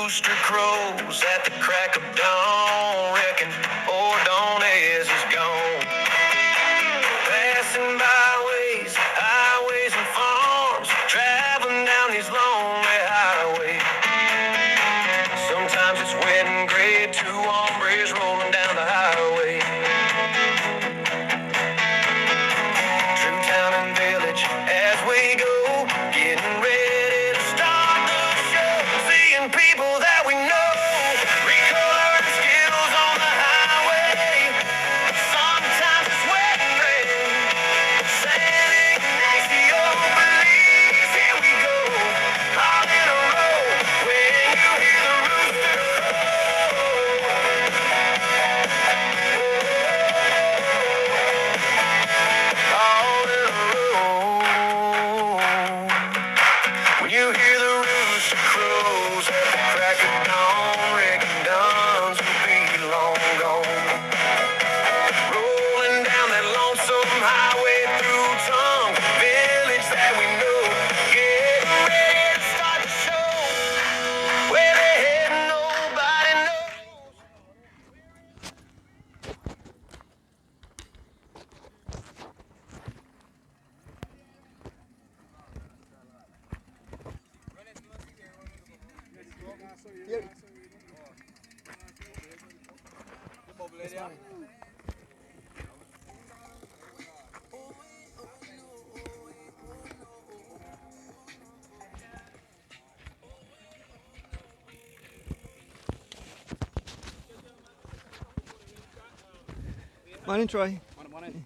rooster crows at the crack of dawn. Reckon Ordonez is gone. Passing byways, highways, and farms, traveling down these lonely highways. Sometimes it's wet and gray, two hombres rolling down the highway. Through town and village as we go, getting ready to start the show. Seeing people that we know, recoloring skills on the highway. Sometimes it's wet and gray, San Ignacio, Belize, here we go, all in a row. When you hear the rooster all in a row. When you hear the rooster crows at the crack of dawn, reckon Duns will be long gone. Rolling down that lonesome highway through Tongue village that we know, getting ready to start the show. Where they heading, nobody knows. Morning, Troy. Morning.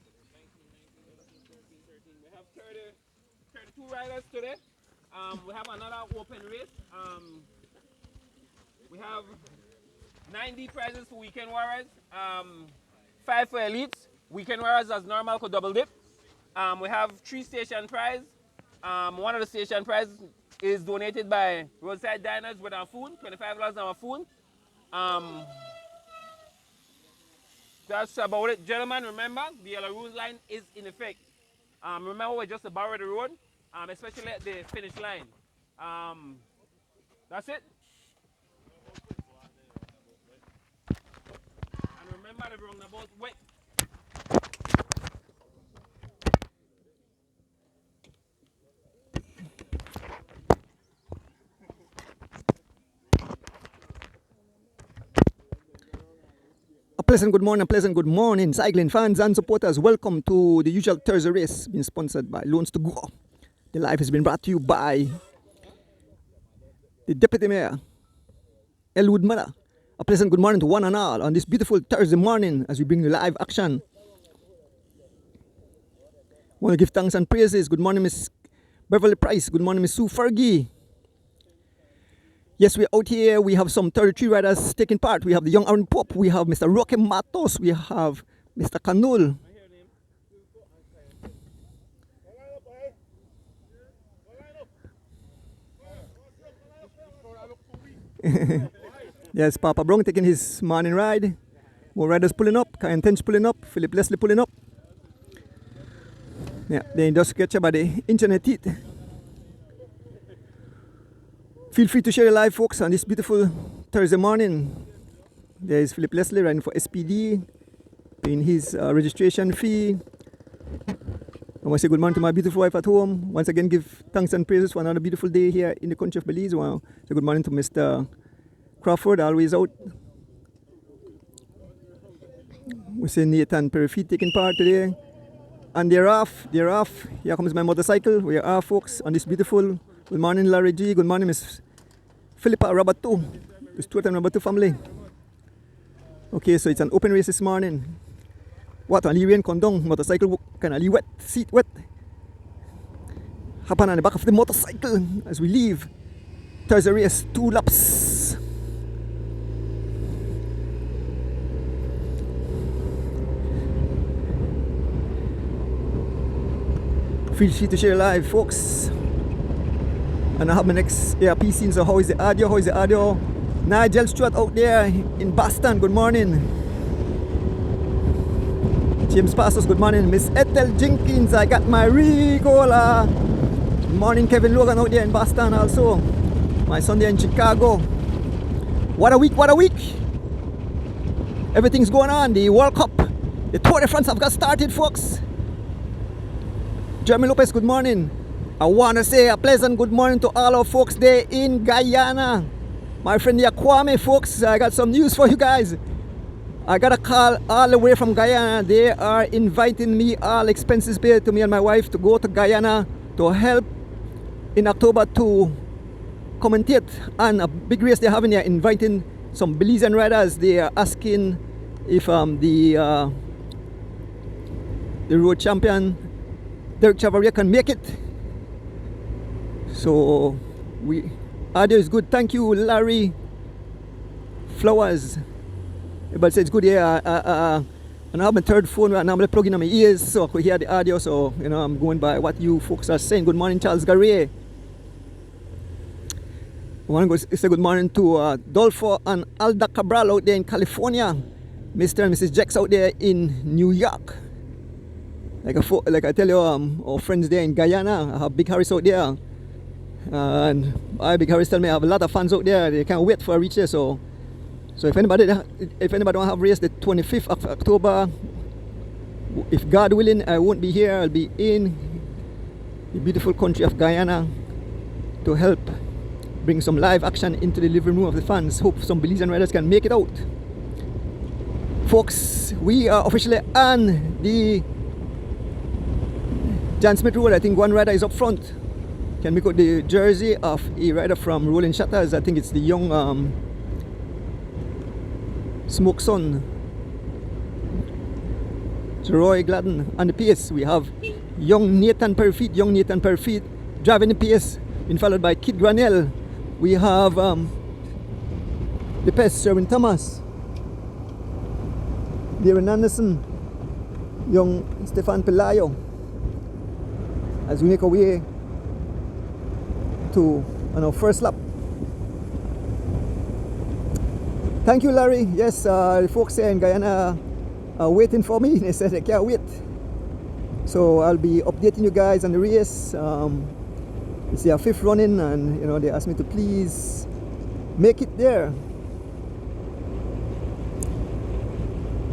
We have 32 riders today. We have another open race. We have 90 prizes for weekend warriors, 5 for elites. Weekend warriors as normal could double dip. We have 3 station prize. One of the station prizes is donated by Roadside Diners with our food, $25 on our food. That's about it. Gentlemen, remember, the yellow rules line is in effect. Remember, we're just about the road, especially at the finish line. That's it. And remember, the roundabout wet. A pleasant good morning, cycling fans and supporters. Welcome to the usual Thursday race, being sponsored by Loans to Go. The live has been brought to you by the Deputy Mayor, Elwood Miller. A pleasant good morning to one and all on this beautiful Thursday morning as we bring you live action. Want to give thanks and praises. Good morning, Miss Beverly Price. Good morning, Miss Sue Fergie. Yes, we're out here. We have some 33 riders taking part. We have the young Aaron Pope. We have Mr. Roque Matos. We have Mr. Canul. Yes, Papa Brown taking his morning ride. More riders pulling up. Kyan Tench pulling up. Philip Leslie pulling up. Yeah, they just get you by the internet teeth. Feel free to share your live, folks, on this beautiful Thursday morning. There is Philip Leslie riding for SPD, paying his registration fee. I want to say good morning to my beautiful wife at home. Once again, give thanks and praises for another beautiful day here in the country of Belize. Wow. So good morning to Mr. Crawford, always out. We see Nathan Perifeet taking part today. And they're off. Here comes my motorcycle. We are off, folks, on this beautiful. Good morning, Larry G. Good morning, Miss Philippa Rabato. This two-time Rabato family. Okay, so it's an open race this morning. What a rain condong motorcycle kind of wet, seat wet. Happen on the back of the motorcycle as we leave. Thursday race, 2 laps. Feel free to share live, folks. And I have my next ARP scene. So how is the audio? Nigel Stewart out there in Boston, good morning. James Passos, good morning. Miss Ethel Jenkins, I got my Ricola. Good morning, Kevin Logan out there in Boston also. My son there in Chicago. What a week, what a week. Everything's going on. The World Cup, the Tour de France have got started, folks. Jeremy Lopez, good morning. I want to say a pleasant good morning to all our folks there in Guyana. My friend here, Kwame, folks, I got some news for you guys. I got a call all the way from Guyana. They are inviting me, all expenses paid, to me and my wife to go to Guyana to help in October to commentate on a big race they're having here, inviting some Belizean riders. They are asking if the road champion Derek Chavaria can make it. So audio is good. Thank you, Larry Flowers. Everybody says it's good here. And I have my third phone right now. I'm plugging in my ears so I could hear the audio. So I'm going by what you folks are saying. Good morning, Charles Garrier. I want to say good morning to Dolfo and Alda Cabral out there in California. Mr. and Mrs. Jex out there in New York. Like I tell you, our friends there in Guyana. I have Big Harris out there. And Big Harris tell me I have a lot of fans out there. They can't wait for a reach there. So if anybody don't have race the 25th of October, if God willing, I won't be here. I'll be in the beautiful country of Guyana to help bring some live action into the living room of the fans. Hope some Belizean riders can make it out. Folks, we are officially on the Jan Smith Road. I think one rider is up front. Can make out the jersey of a rider from Rolling Shutters. I think it's the young Smoke Son, Roy Gladden. On the pace we have young Nathan Perfeet driving the pace, been followed by Kid Granell. We have the pace, Sherwin Thomas, Darren Anderson, young Stefan Pelayo, as we make our way to our first lap. Thank you, Larry. Yes, the folks here in Guyana are waiting for me. They said they can't wait. So I'll be updating you guys on the race. It's their fifth running, and they asked me to please make it there.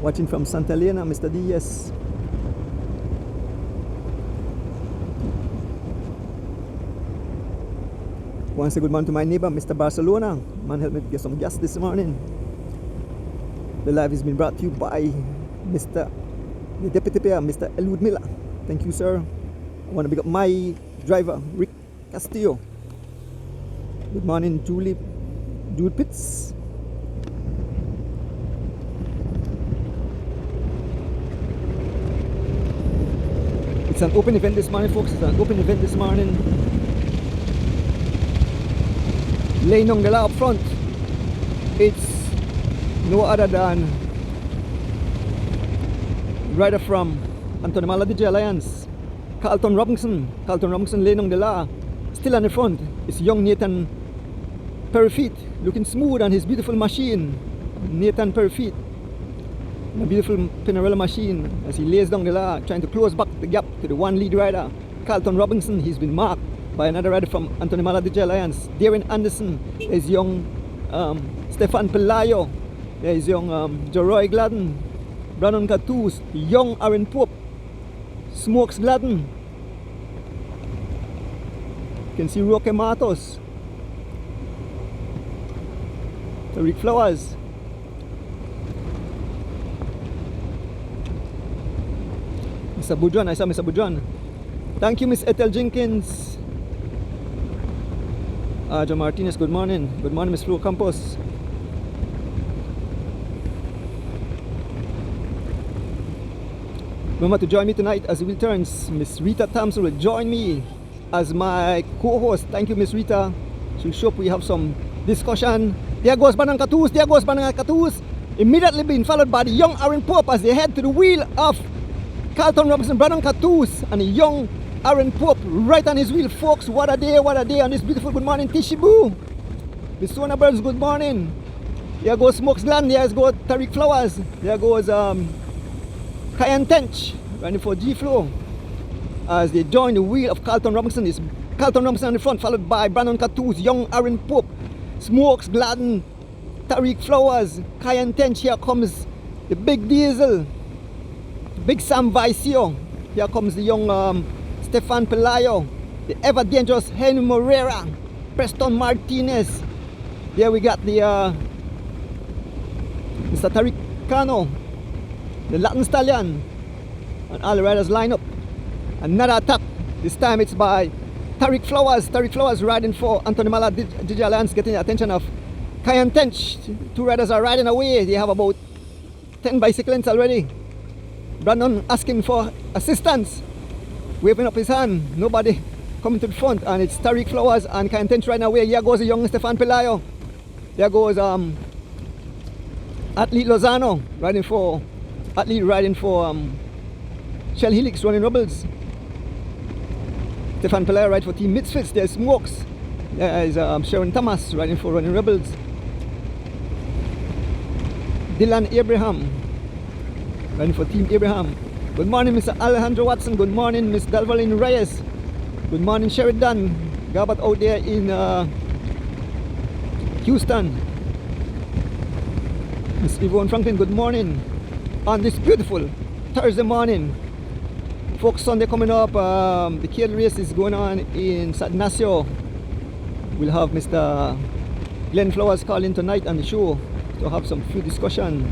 Watching from Santa Elena, Mr. D, yes. Want to say good morning to my neighbor, Mr. Barcelona. Man helped me to get some gas this morning. The live has been brought to you by the Deputy Pair, Mr. Elwood Miller. Thank you, sir. I want to pick up my driver, Rick Castillo. Good morning, Jude Pitts. It's an open event this morning, folks. It's an open event this morning. Leynong Dela up front. It's no other than rider from Anthony Mala DJ Alliance, Carlton Robinson, Leynong Dela. Still on the front is young Nathan Perfeet, looking smooth on his beautiful machine. Nathan Perfeet, a beautiful Pinarello machine, as he lays down the law, trying to close back the gap to the one lead rider, Carlton Robinson. He's been marked by another rider from Anthony Mala DJ Alliance, Darren Anderson. There's young Stefan Pelayo. There's young Jeroy Gladden, Brandon Catus, young Aaron Pope, Smokes Gladden. You can see Roque Matos, Rick Flowers. Mr. Bujuan, I saw Mr. Bujuan. Thank you, Miss Ethel Jenkins. John Martinez, good morning. Good morning, Miss Flo Campos. Remember to join me tonight as it returns. Miss Rita Thompson will join me as my co-host. Thank you, Miss Rita. She'll show up. We have some discussion. There goes Banang Catus. Immediately being followed by the young Aaron Pope as they head to the wheel of Carlton Robinson, Brandon Catus, and the young Aaron Pope right on his wheel, folks. What a day on this beautiful good morning, Tishibu. The Sona Birds, good morning. There goes Smokes Gladden, there goes Tariq Flowers, there goes Kyan Tench running for G-Flow as they join the wheel of Carlton Robinson. It's Carlton Robinson on the front, followed by Brandon Catus, young Aaron Pope, Smokes Gladden, Tariq Flowers, Cayenne Tench. Here comes the big Diesel, big Sam Vicio. Here comes the young Stefan Pelayo, the ever dangerous Henry Morera, Preston Martinez. There we got the Mr. Tariq Cano, the Latin Stallion, and all the riders line up. Another attack. This time it's by Tariq Flowers. Tariq Flowers riding for Anthony Mala Digi Alliance, getting the attention of Cayenne Tench. Two riders are riding away. They have about 10 bicycles already. Brandon asking for assistance, waving up his hand. Nobody coming to the front, and it's Tariq Flowers and Cayenne Tench riding away. Here goes the young Stefan Pelayo. There goes Athlete Lozano riding for Shell Helix running Rebels. Stefan Pelayo riding for Team Misfits. There's Smokes. There is Sharon Thomas riding for Running Rebels. Dylan Abraham riding for Team Abraham. Good morning, Mr. Alejandro Watson. Good morning, Miss Dalvalin Reyes. Good morning, Sheridan Gabat out there in Houston. Miss Yvonne Franklin, good morning on this beautiful Thursday morning. Folks, Sunday coming up, the cattle race is going on in San Ignacio. We'll have Mr. Glenn Flowers calling tonight on the show to have some few discussion.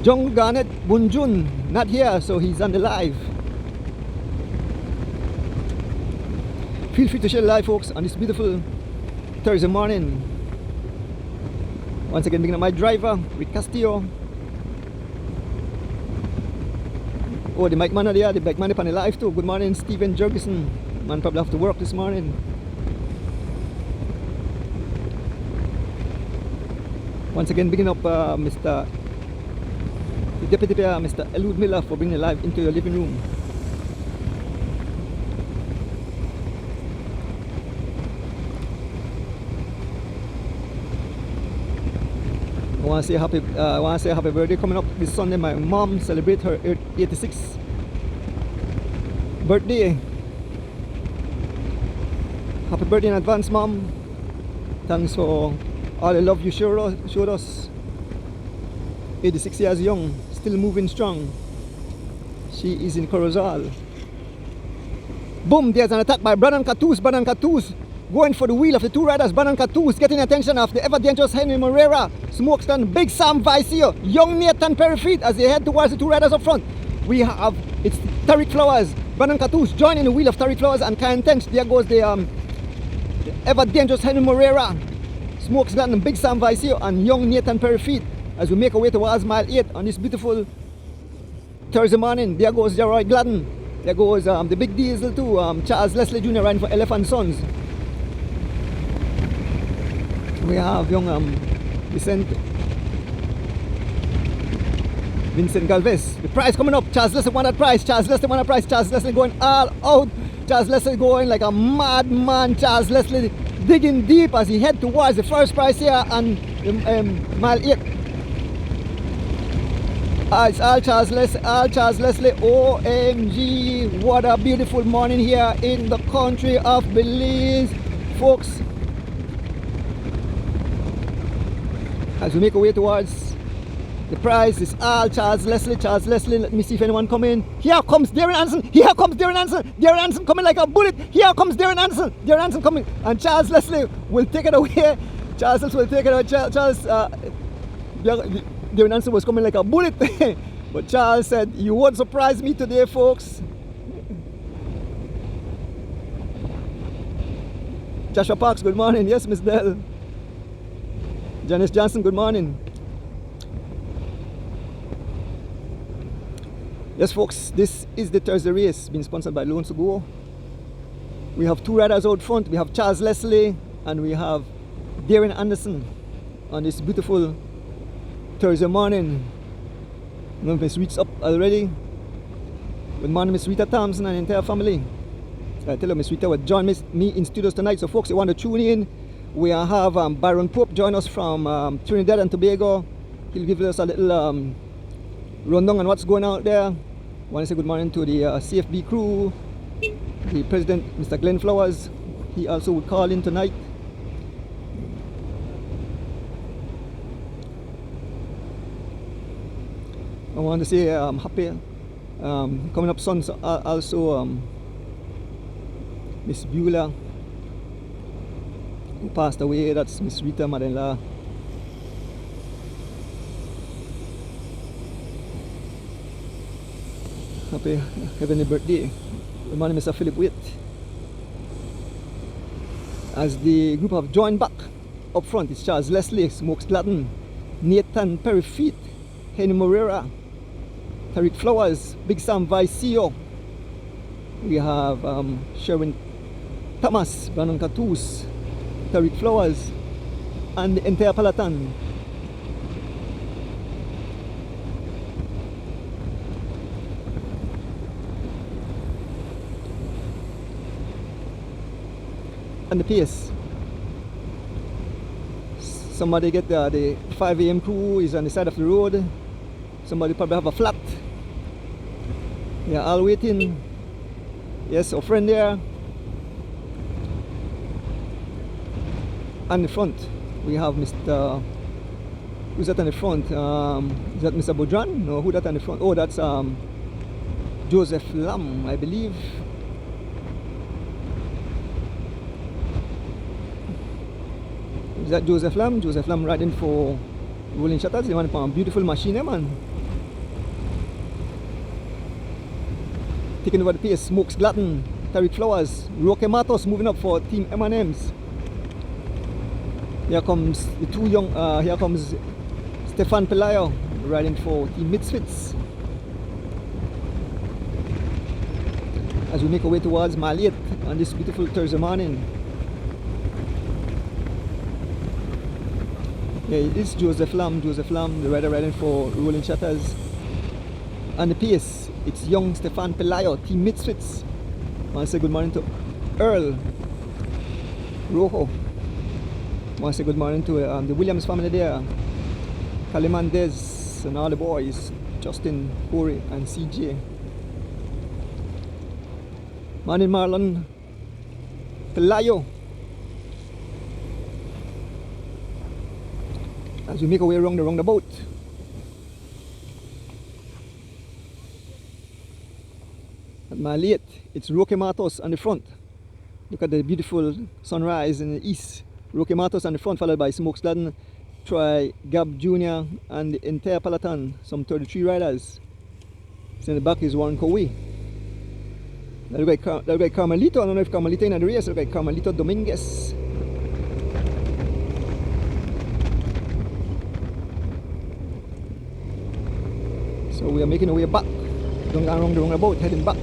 John Garnett Bunjun not here, so he's on the live. Feel free to share the live, folks, on this beautiful Thursday morning. Once again, beginning my driver with Castillo. Oh, the bike man are there, the bike man is on the live too. Good morning, Stephen Jurgensen. Man probably have to work this morning. Once again, beginning up the Deputy Mayor, Mr. Elwood Miller, for bringing the live into your living room. I want to say happy birthday coming up this Sunday. My mom celebrate her 86th birthday. Happy birthday in advance, Mom. Thanks for all the love you showed us. 86 years young, still moving strong. She is in Corozal. Boom, there's an attack by Brandon Catus. Brandon Catus going for the wheel of the two riders. Brandon Catus getting the attention of the ever dangerous Henry Morera, Smokeston, Big Sam Vicio, young Nathan Perifeet as they head towards the two riders up front. We have, it's Tariq Flowers, Brandon Catus joining the wheel of Tariq Flowers and Cayenne Tench. There goes the ever dangerous Henry Morera, Smokeston, Big Sam Vicio, and young Nathan Perifeet as we make our way towards mile 8 on this beautiful Thursday morning. There goes Leroy Gladden. There goes the big Diesel too, Charles Leslie Jr. riding for Elephant Sons. We have young Vincent Galvez. The prize coming up. Charles Leslie won that prize. Charles Leslie won that prize. Charles Leslie going all out. Charles Leslie going like a madman. Charles Leslie digging deep as he head towards the first prize here on mile 8. It's all Charles Leslie, OMG, what a beautiful morning here in the country of Belize, folks. As we make our way towards the prize, it's all Charles Leslie, let me see if anyone come in. Here comes Darren Anderson, Darren Anderson coming like a bullet. Here comes Darren Anderson coming, and Charles Leslie will take it away. Charles Leslie will take it away. Darren Anderson was coming like a bullet. But Charles said, you won't surprise me today, folks. Joshua Parks, good morning. Yes, Miss Dell. Janice Johnson, good morning. Yes, folks, this is the Thursday race being sponsored by Lone Sugo. We have two riders out front. We have Charles Leslie and we have Darren Anderson on this beautiful Thursday morning. Miss Reed's up already. Good morning, Miss Rita Thompson and the entire family. I tell you, Miss Rita will join me in studios tonight. So, folks, you want to tune in. We have Byron Pope join us from Trinidad and Tobago. He'll give us a little rundown on what's going on out there. I want to say good morning to the CFB crew, the president, Mr. Glenn Flowers. He also would call in tonight. I want to say I'm happy. Coming up soon, also Miss Beulah, who passed away. That's Miss Rita, mother-in-law. Happy heavenly birthday. My name is Mr. Philip Witt. As the group have joined back up front, it's Charles Leslie, Smokes Gladden, Nathan Perry-Feet, Henny Morera, Tariq Flowers, Big Sam Vicio. We have Sherwin Thomas, Brandon Catus, Tariq Flowers, and the entire peloton. And the pace. Somebody get the 5 a.m. crew is on the side of the road. Somebody probably have a flat. Yeah, all waiting. Yes, our friend there. On the front, we have Mr. Who's that on the front? Is that Mr. Boudran? No, who that on the front? Oh, that's Joseph Lam, I believe. Is that Joseph Lam? Joseph Lam riding for Rolling Shutters. They want a beautiful machine, man. Taking over the pace, Smokes Gladden, Tariq Flowers, Roque Matos moving up for Team M&M's. Here comes the two young, here comes Stefan Pelayo riding for Team Misfits. As we make our way towards Maliet on this beautiful Thursday morning. Yeah, it is Joseph Lam, the rider riding for Rolling Shutters. And the pace, it's young Stefan Pelayo, Team Misfits. I want to say good morning to Earl Rojo. I want to say good morning to the Williams family there. Calimandez and all the boys, Justin, Corey and CJ. Morning Marlon Pelayo. As we make our way around the roundabout. At Maliet, it's Roque Matos on the front. Look at the beautiful sunrise in the east. Roque Matos on the front, followed by Smokes Gladden, Troy, Gab Jr. and the entire peloton, some 33 riders. So in the back is Warren Cowie. That look like Carmelito. I don't know if Carmelito in the race. Look like Carmelito Dominguez. So we are making our way back, going around the roundabout, heading back.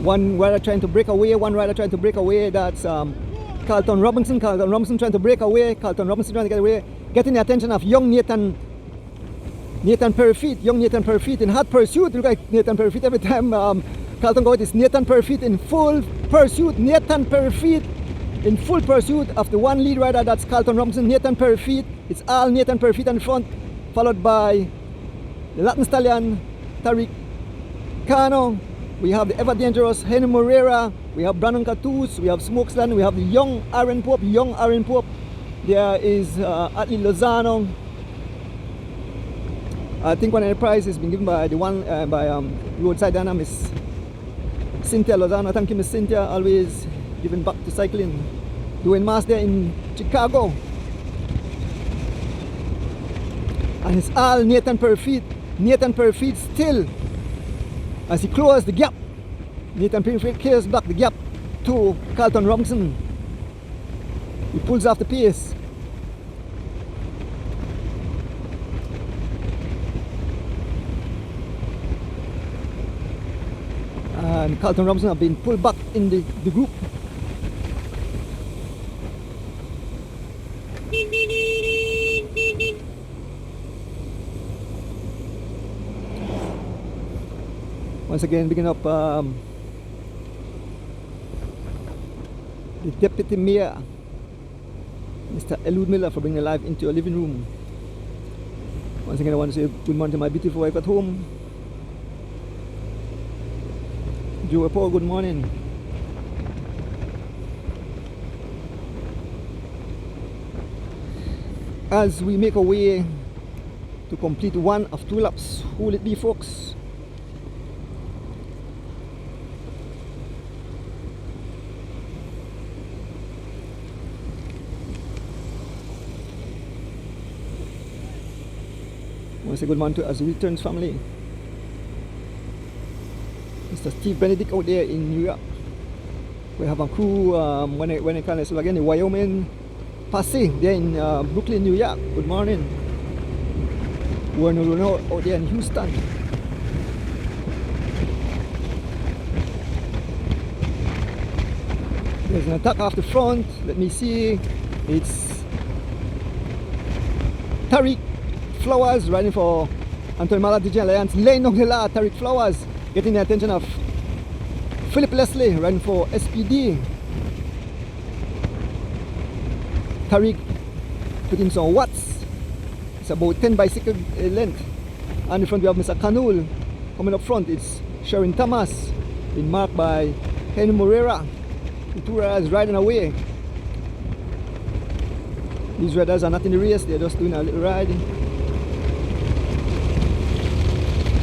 One rider trying to break away, that's Carlton Robinson. Carlton Robinson trying to break away. Carlton Robinson trying to get away, getting the attention of young Nathan Perry-Feet. Young Nathan Perry-Feet in hot pursuit. Look like Nathan Perry-Feet every time Carlton goes. It's Nathan Perry-Feet in full pursuit. Nathan Perry-Feet in full pursuit of the one lead rider, that's Carlton Robinson. Nathan Perry-Feet. It's all Nathan Perry-Feet on the front, followed by the Latin Stallion, Tariq Cano. We have the ever dangerous Henny Morera. We have Brandon Catus. We have Smokes Gladden. We have the young Aaron Pope. There is Atlee Lozano. I think one of the prizes has been given by the one by Roadside Dana, Miss Cynthia Lozano. Thank you, Miss Cynthia, always giving back to cycling. Doing mass there in Chicago. And it's all Nathan Perry-Feet. Nathan Perry-Feet still, as he closes the gap. Nathan Perry-Feet clears back the gap to Carlton Robinson. He pulls off the pace. And Carlton Robinson have been pulled back in the group. Once again, picking up the Deputy Mayor, Mr. Elwood Miller, for bringing life into your living room. Once again, I want to say good morning to my beautiful wife at home. Joe Paul, good morning. as we make our way to complete one of 2 laps. Who will it be, folks? I want to say good morning to As We Returns family. Mr. Steve Benedict out there in New York. We have a crew, when I call it again, the Wyoming Passe, there in Brooklyn, New York. Good morning. We're out there in Houston. There's an attack off the front. Let me see. It's Tariq Flowers riding for Anthony Mala DJ Alliance. Lane Nogdela, Tariq Flowers getting the attention of Philip Leslie riding for SPD. Tariq putting some watts. It's about 10 bicycle length. And in front we have Mr. Canul coming up front. It's Sharon Thomas being marked by Henry Moreira. The 2 riders riding away. These riders are not in the race, they're just doing a little ride.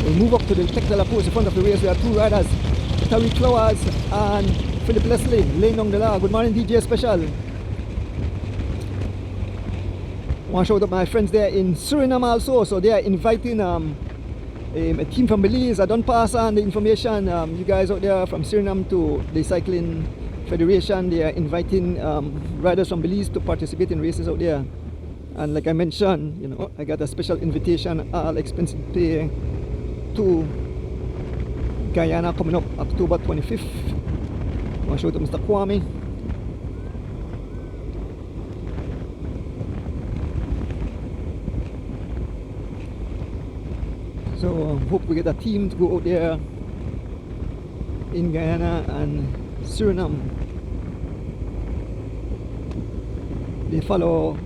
We move up to the technical approach in front of the race. We have 2 riders, Tariq Flowers and Philip Leslie, Lane Nongdela. Good morning, DJ Special. I want to shout out my friends there in Suriname also. So they are inviting a team from Belize. I don't pass on the information. You guys out there from Suriname to the Cycling Federation, they are inviting riders from Belize to participate in races out there. And like I mentioned, you know, I got a special invitation, all expenses paid, to Guyana coming up October 25th. I want to show it to Mr. Kwame. So hope we get a team to go out there in Guyana and Suriname. They follow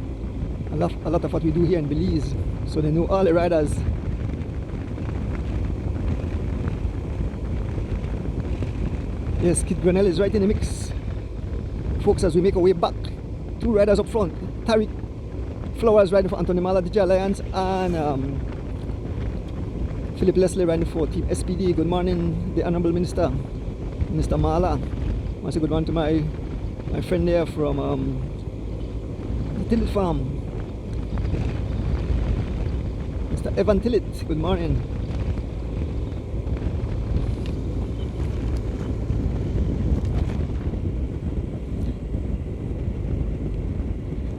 a lot of what we do here in Belize, so they know all the riders. Yes, Kid Granell is right in the mix. Folks, as we make our way back, 2 riders up front. Tariq Flowers riding for Anthony Mala DJ Alliance and Philip Leslie riding for Team SPD. Good morning, the Honorable Minister, Mr. Mala. I want to say good morning to my friend there from the Tillit Farm, Mr. Evan Tillit. Good morning.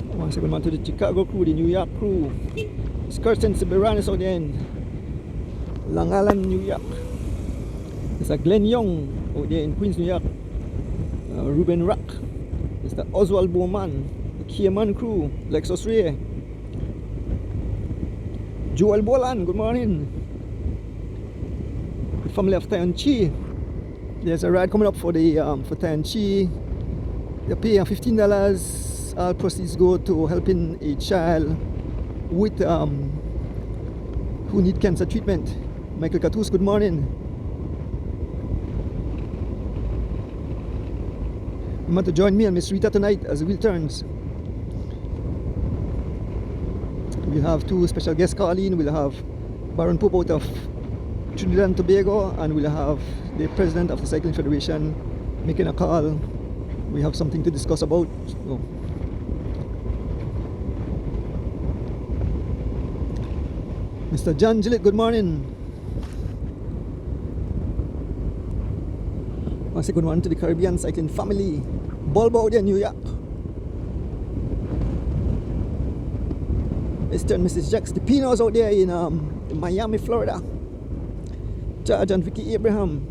I want to say good morning to the Chicago crew, the New York crew. It's Kirsten Siberanis out there in Long Island, New York. Mr. Glenn Young out there in Queens, New York. Ruben Rock. Mr. Oswald Bowman. The Kierman crew. Lexus Ray. Joel Bolan. Good morning. The family of Tyon Chi. There's a ride coming up for the for Tyon Chi. They're paying $15. All proceeds go to helping a child with who need cancer treatment. Michael Catus, good morning. Remember to join me and Miss Rita tonight as the wheel turns. We'll have 2 special guests calling in. We'll have Baron Pope out of Trinidad and Tobago, and we'll have the president of the Cycling Federation making a call. We have something to discuss about. So, Mr. John Gillett, good morning. I want to say good morning to the Caribbean cycling family. Bulbo out there in New York. Mr. and Mrs. Jax the Pinos out there in Miami, Florida. George and Vicky Abraham.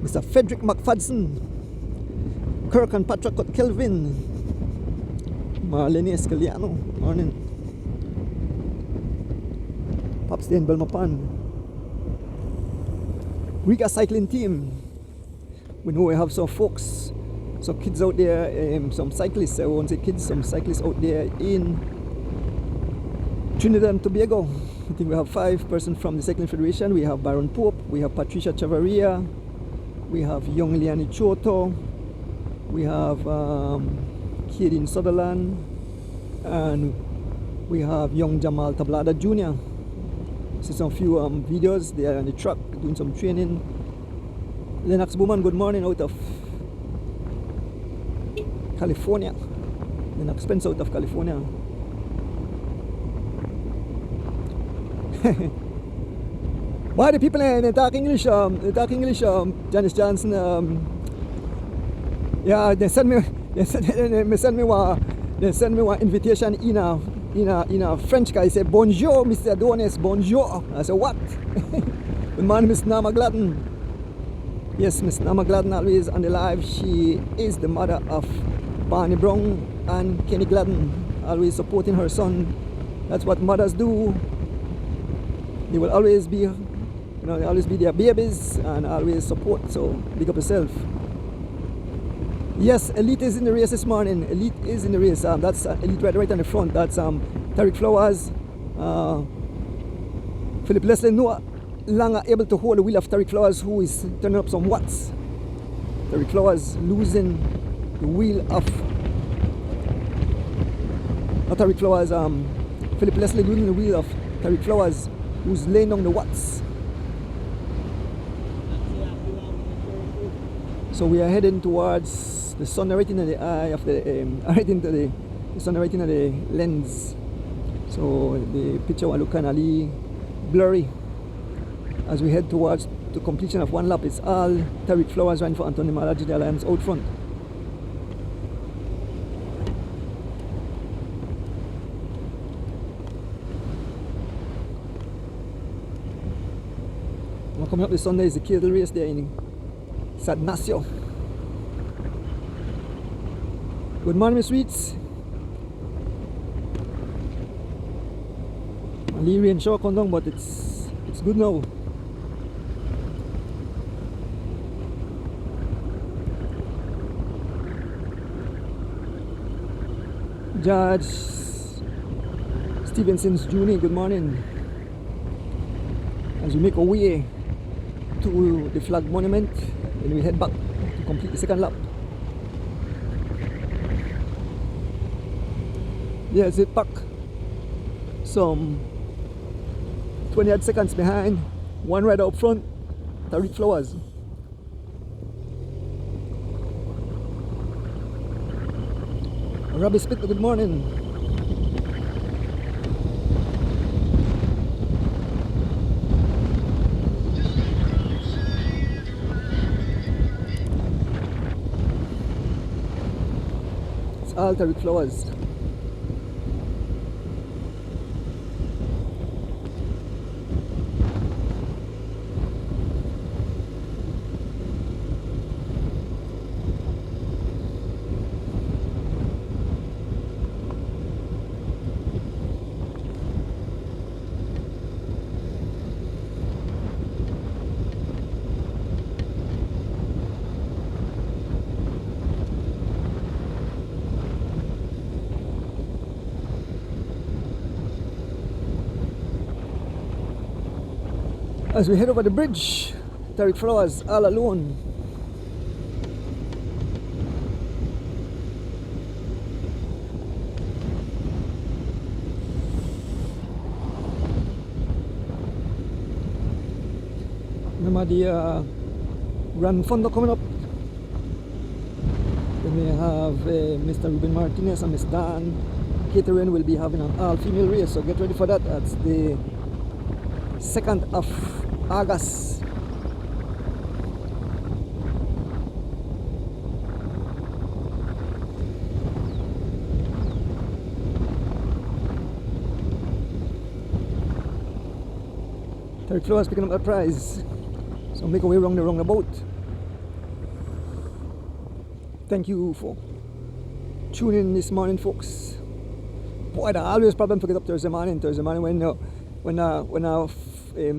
Mr. Frederick McFadden. Kirk and Patrick Kelvin. Marlene Escaliano. Morning. Pops there in Belmopan. Riga cycling team. We know we have some folks, some kids out there, some cyclists, I won't say kids, some cyclists out there in Trinidad and Tobago. I think we have 5 persons from the Cycling Federation. We have Baron Pope, we have Patricia Chavaria, we have Young Liani Choto, we have Kaden Sutherland, and We have young Jamal Tablada Jr. See some few videos. They are on the truck doing some training. Lennox Bowman, good morning out of California. Lennox Spence out of California. Why the people they talk English? They talk English. Janice Johnson. Yeah, they send me. They send me one invitation in a French guy. Say bonjour, Mr. Adonis. Bonjour. I said what? Good morning, Miss Nama Gladden. Yes, Miss Nama Gladden always on the live. She is the mother of Barney Brown and Kenny Gladden. Always supporting her son. That's what mothers do. They will always be, they always be their babies and always support. So big up yourself. Yes, Elite is in the race this morning. Elite is in the race. That's Elite right on the front. That's Tariq Flowers. Philip Leslie no longer able to hold the wheel of Tariq Flowers, who is turning up some watts. Tariq Flowers losing the wheel of Tariq Flowers. Philip Leslie losing the wheel of Tariq Flowers, who's laying down the watts. So we are heading towards the sun right into the eye of the right into the sun right into the lens. So the picture will look kind of blurry as we head towards the completion of one lap. It's all Tariq Flowers running for Anthony Malachi the Alliance out front. Coming up this Sunday is the cattle race there in San Ignacio. Good morning, Miss Sweets. Lee rain shower come down, but it's good now. Judge Stevenson's Jr., good morning. As we make our way to the flag monument, and we head back to complete the second lap. Yes, it back some 20 odd seconds behind. One rider up front, Tariq Flowers. Robbie Spit, good morning. All Tariq Flowers. As we head over the bridge, Tariq Flowers all alone. Remember the Grand Fondo coming up. Then we have Mr. Ruben Martinez and Miss Dan Catering will be having an all-female race, so get ready for that. That's the 2nd of August. Tariq Flowers picking up that prize. So make our way around the roundabout. Thank you for tuning in this morning, folks. Boy, there are always problem to get up Thursday morning. When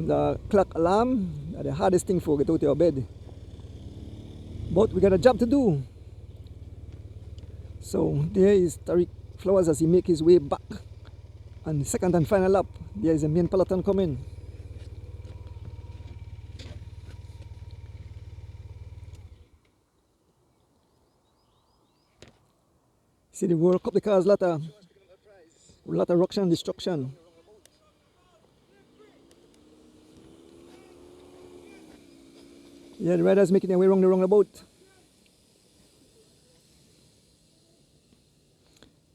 the clock alarm, the hardest thing for get out of your bed. But we got a job to do. So there is Tariq Flowers as he make his way back. And the second and final lap, there is a main peloton coming. See the World Cup, the cars later. A lot of ruction and destruction. Yeah, the riders making their way around the roundabout.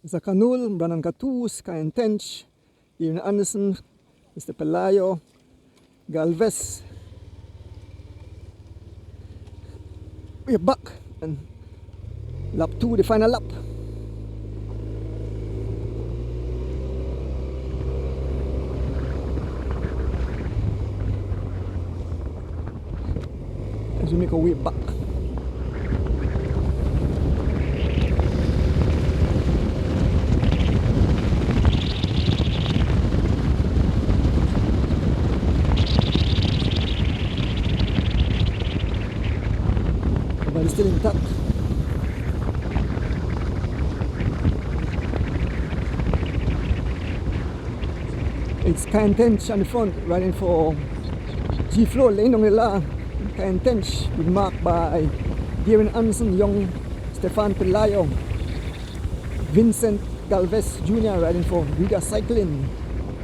Mr. Canul, Brandon Catus, Kyan Tench, Ian Anderson, Mr. Pelayo, Galvez. We're back and lap 2, the final lap. As we make our way back. But it's still intact. It's Kyan Tench on the front, riding for G-Flow, lane on the la. Kyan Tench, been marked by Darren Anderson, young Stefan Pelayo, Vincent Galvez Jr. riding for Riga Cycling.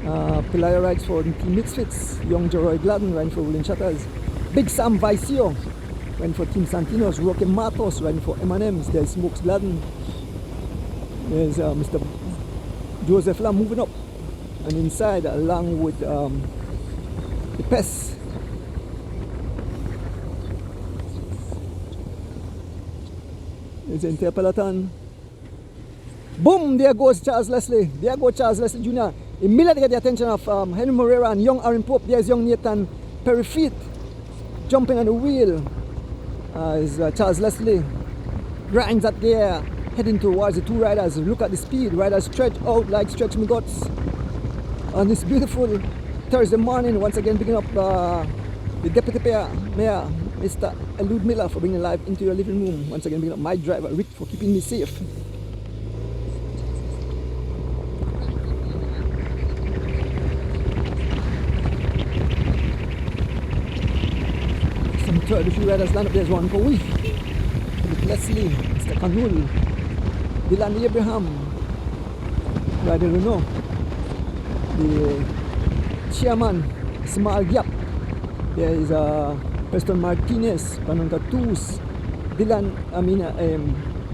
Pelayo rides for Team Misfits, young Jeroy Gladden riding for William Shutters. Big Sam Vicio riding for Team Santinos. Roque Matos riding for M&M's. There's Smokes Gladden. There's Mr. Joseph Lam moving up and inside along with the Pest. There's the entire peloton. Boom! There goes Charles Leslie. There goes Charles Leslie Jr. Immediately get the attention of Henry Moreira and young Aaron Pope. There's young Nathan Perifeet jumping on the wheel. As Charles Leslie grinds up there, heading towards the two riders. Look at the speed. Riders stretch out like stretch me guts. On this beautiful Thursday morning, once again picking up the Deputy Mayor, Mr. Elude Miller, for bringing life into your living room. Once again picking up my driver, Rick, for keeping me safe. Some 33 riders line up. There's one for we. Leslie, Mr. Canul, Dylan Abraham, Rider Renault, the chairman, Small Gap. There is Preston Martinez, Brandon Catus,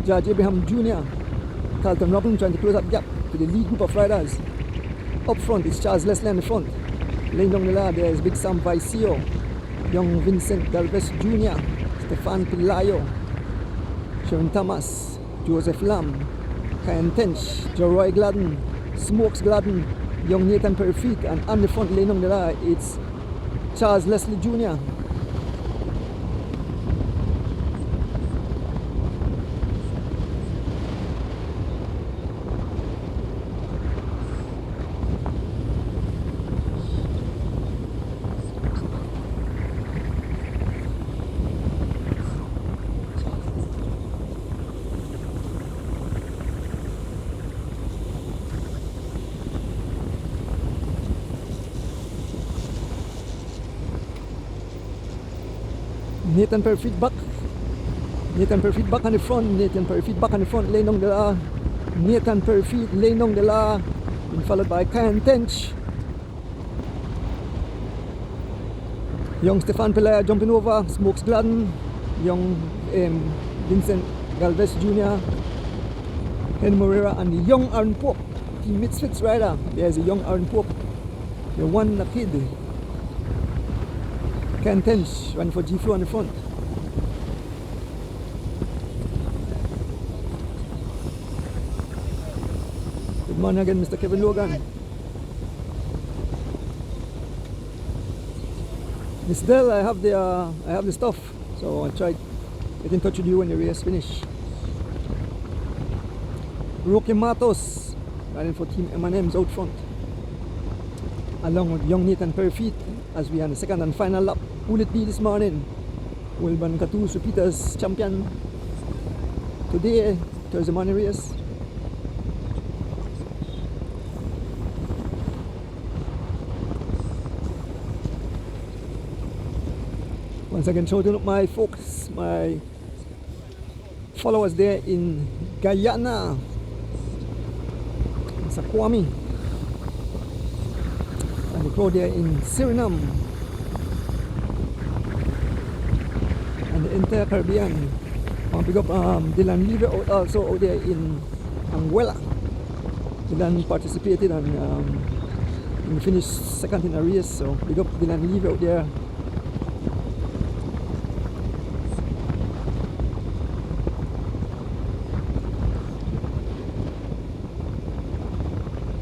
George Abraham Jr., Carlton Robin trying to close that gap to the lead group of riders. Up front is Charles Leslie on the front. Laying down the line, there is Big Sam Vicio, young Vincent Galvez Jr., Stefan Pelayo, Sharon Thomas, Joseph Lam, Kyan Tench, Jeroy Gladden, Smokes Gladden, young Nathan Perifeet, and on the front lane on the line it's Charles Leslie Jr. Nathan Perifeet back. Nathan Perifeet back on the front. Nathan Perifeet back on the front. Lane on the la. Nathan Perifeet lane on the la. Been followed by Kyan Tench. Young Stefan Pelayo jumping over. Smokes Gladden. Young Vincent Galvez Jr. Henry Moreira and the young Aaron Pope. Team Misfits rider. There's a young Aaron Pope. The one the kid. Kyan Tench running for G-Flow on the front. Good morning again, Mr. Kevin Logan. Miss Dell, I have the stuff, so I'll try to get in touch with you when the race finish. Roque Matos running for Team M&M's out front, along with young Nathan Perifeet as we are on the second and final lap. Will it be this morning? Will Brandon Catus repeat as champion today, Thursday morning race? Once again, shouting up my folks, my followers there in Guyana, in Sakwami. crowd there in Suriname and the entire Caribbean. I want to pick up Dylan Lever also out there in Anguilla. Dylan participated and finished second in a race, so big up Dylan Lever out there.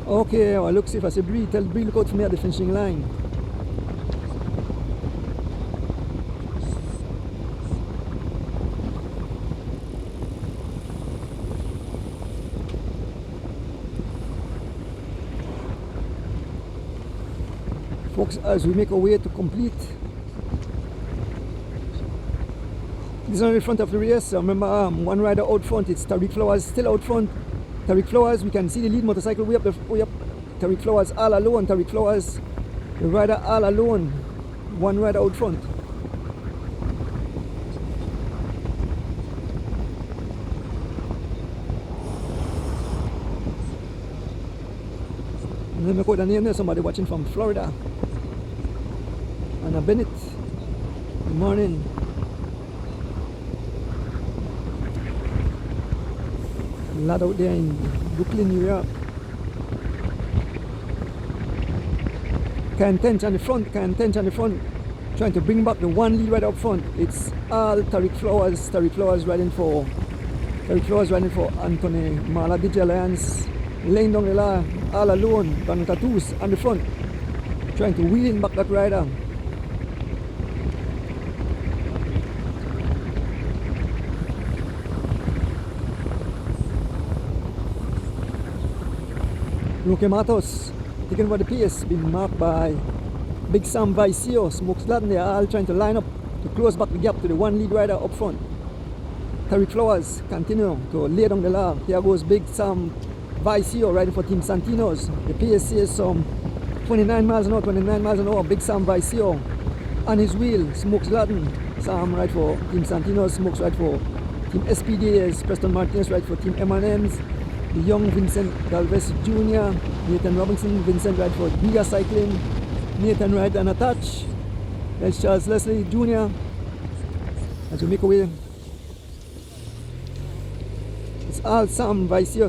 Okay, well, look, see if I see Bree. Tell Bree, look out for me at the finishing line. Folks, as we make our way to complete this is on the front of the race. Remember, one rider out front, it's Tariq Flowers still out front. Tariq Flowers, we can see the lead motorcycle way up. Tariq Flowers all alone. Tariq Flowers, the rider all alone. One rider out front. And then we got the name there, somebody watching from Florida. Anna Bennett. Good morning. A lot out there in Brooklyn, New York. Can Tench on the front, trying to bring back the one lead right up front. It's all Tariq Flowers riding for Anthony Mala DJ Alliance, laying down the line, all alone. Van Tattoos on the front, trying to wheel in back that rider. Roque Matos taking over the pace, being marked by Big Sam Vicio, Smokes Latin. They are all trying to line up to close back the gap to the one lead rider up front. Tariq Flowers continue to lay down the law. Here goes Big Sam Vicio riding for Team Santinos. The pace says some 29 miles an hour. Big Sam Vicio on his wheel. Smokes Latin. Sam ride for Team Santinos. Smokes ride for Team SPDs. Preston Martinez ride for Team M&M's. The young Vincent Galvez Jr., Nathan Robinson, Vincent ride for Giga Cycling, Nathan ride and attach. There's Charles Leslie Jr. As we make away. It's all Sam Vicio.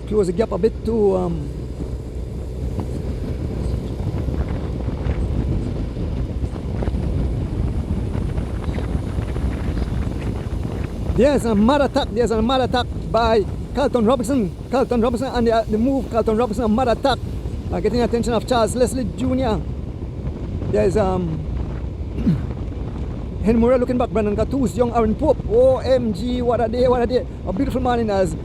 Close the gap a bit to there's a mad attack by Carlton Robinson and the move. Carlton Robinson, a mad attack, getting attention of Charles Leslie Jr. There's Henry Morel looking back. Brandon Gattuso, young Aaron Pope. OMG, what a day. A beautiful morning as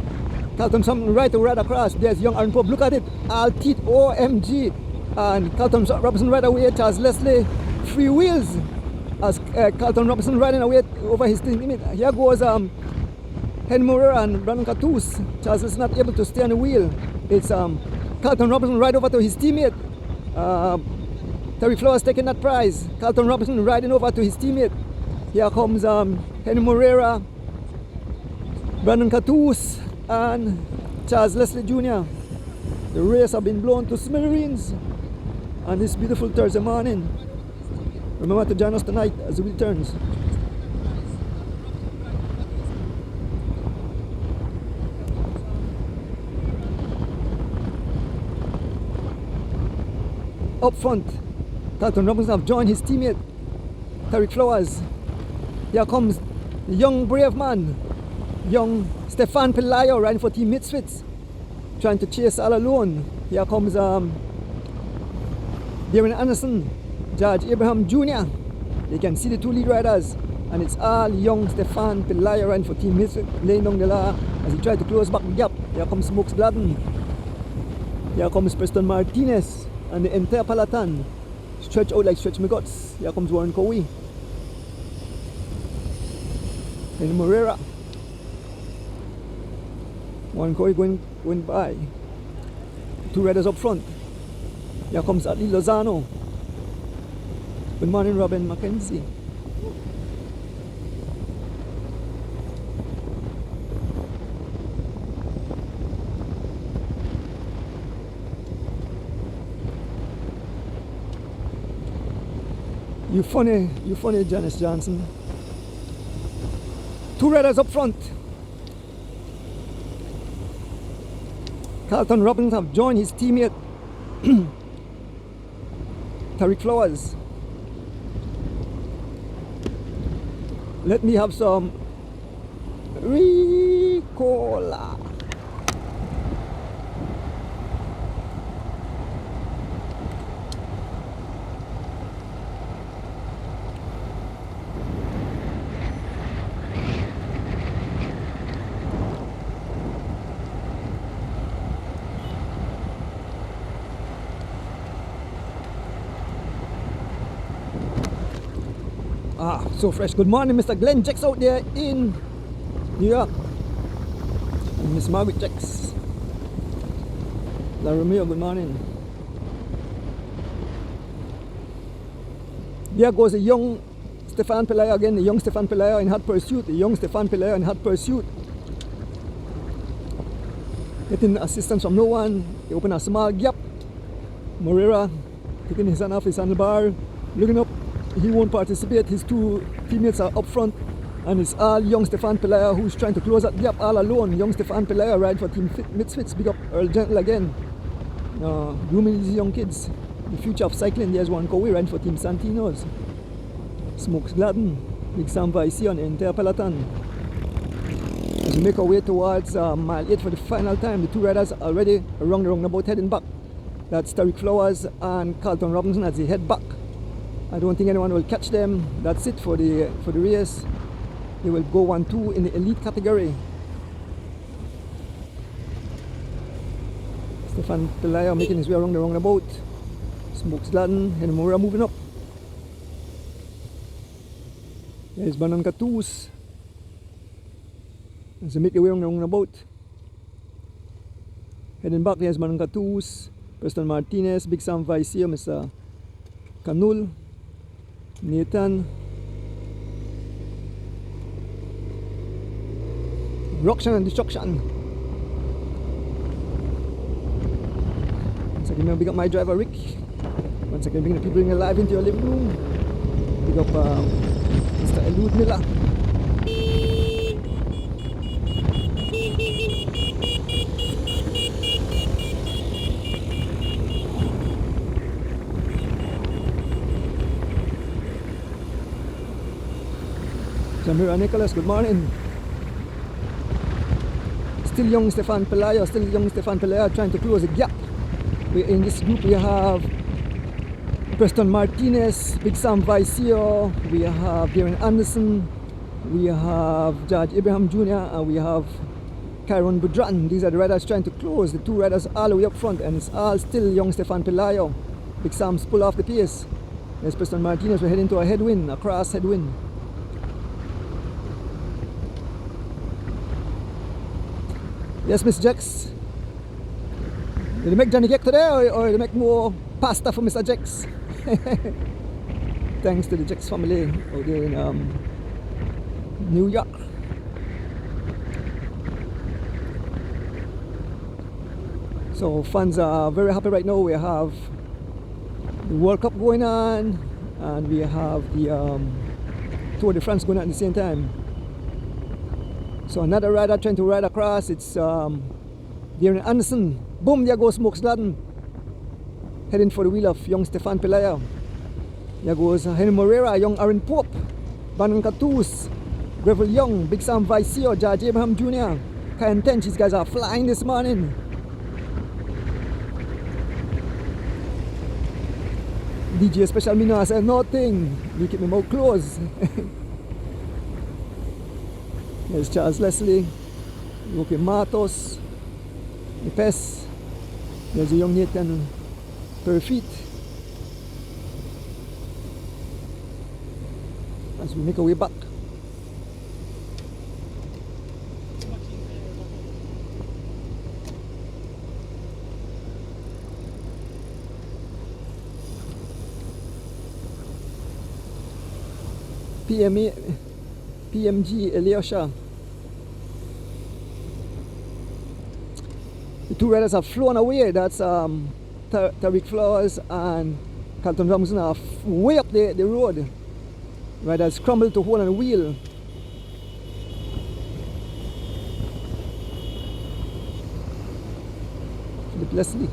Carlton something right to ride across. There's young Aaron Pope. Look at it. All teeth. OMG. And Carlton Robinson right away. Charles Leslie, free wheels. As Carlton Robinson riding away over his team. Here goes Henry Moreira and Brandon Gattuso. Charles is not able to stay on the wheel. It's Carlton Robinson right over to his teammate. Tariq Flowers taking that prize. Carlton Robinson riding over to his teammate. Here comes Henry Moreira, Brandon Gattuso, and Charles Leslie Jr. The race have been blown to smithereens on this beautiful Thursday morning. Remember to join us tonight as the wheel turns. Up front, Carlton Robinson have joined his teammate, Tariq Flowers. Here comes the young brave man, young Stefan Pelayo riding for Team Misfits, trying to chase all alone. Here comes Darren Anderson, George Abraham Jr. You can see the two lead riders, and it's all young Stefan Pelayo riding for Team Misfits, laying down the law as he tries to close back the gap. Here comes Smokes Gladden. Here comes Preston Martinez. And the entire peloton stretch out like stretch my guts. Here comes Warren Cowie and Moreira. Warren Cowie going by. Two riders up front. Here comes Atlee Lozano. Good morning, Robin McKenzie. You funny, Janice Johnson. Two riders up front. Carlton Robinson have joined his teammate Tariq Flowers. Let me have some Ricola. So fresh. Good morning, Mr. Glenn Jex out there in New York. And Miss Margaret Jex. La Romeo, good morning. There goes the young Stefan Pelayo again, the young Stefan Pelayo in hot pursuit, Getting assistance from no one. He opened a small gap. Moreira taking his hand off his handlebar, looking up. He won't participate. His two teammates are up front, and it's all young Stefan Pelayo who's trying to close that gap all alone. Young Stefan Pelayo ride for Team Misfits. Big up Earl Gentle again. Grooming these young kids. The future of cycling. There's one Kowe riding for Team Santinos. Smokes Gladden, Big Sam Vicey on the entire peloton. As we make our way towards mile 8 for the final time, the two riders are already around the roundabout heading back. That's Tariq Flowers and Carlton Robinson as they head back. I don't think anyone will catch them. That's it for the race. They will go 1-2 in the elite category. Stefan Pelayo making his way around the roundabout. Smokes Gladden and Moreira moving up. There's Banan Catus as they make their way around the roundabout. Heading back, there's Banan Catus, Preston Martinez, Big Sam Vicey, Mr. Canul, Nathan, Roxanne and Destruction. Once again, big up my driver Rick. Once again, bringing the people alive into your living room. Big up Mr. Elude Miller. Samira Nicholas, good morning. Still young Stefan Pelayo trying to close the gap. In this group we have Preston Martinez, Big Sam Vicey, we have Darren Anderson, we have George Abraham Jr. and we have Kyron Budran. These are the riders trying to close. The two riders all the way up front, and it's all still young Stefan Pelayo. Big Sam's pull off the pace. There's Preston Martinez, we're heading to a headwind, a cross headwind. Yes, Miss Jex. Did you make Johnny cake today, or did you make more pasta for Mr. Jex? Thanks to the Jex family out there in New York. So fans are very happy right now. We have the World Cup going on, and we have the Tour de France going on at the same time. So another rider trying to ride across. It's Darren Anderson. Boom, there goes Smokes Gladden. Heading for the wheel of young Stefan Pelayo. There goes Henry Moreira, young Aaron Pope, Banan Catus, Greville Young, Big Sam Vicey, George Abraham Jr., Kyan Tench. These guys are flying this morning. DJ Special Mino, I said nothing. You keep me mouth closed. There's Charles Leslie, Roque Matos, Nepes. There's a young Nathan Perfit. As we make our way back. PMG Eliosha. The two riders have flown away. That's Tariq Flowers and Carlton Robinson are way up the road. Riders scramble to hold on the wheel. Philip Leslie.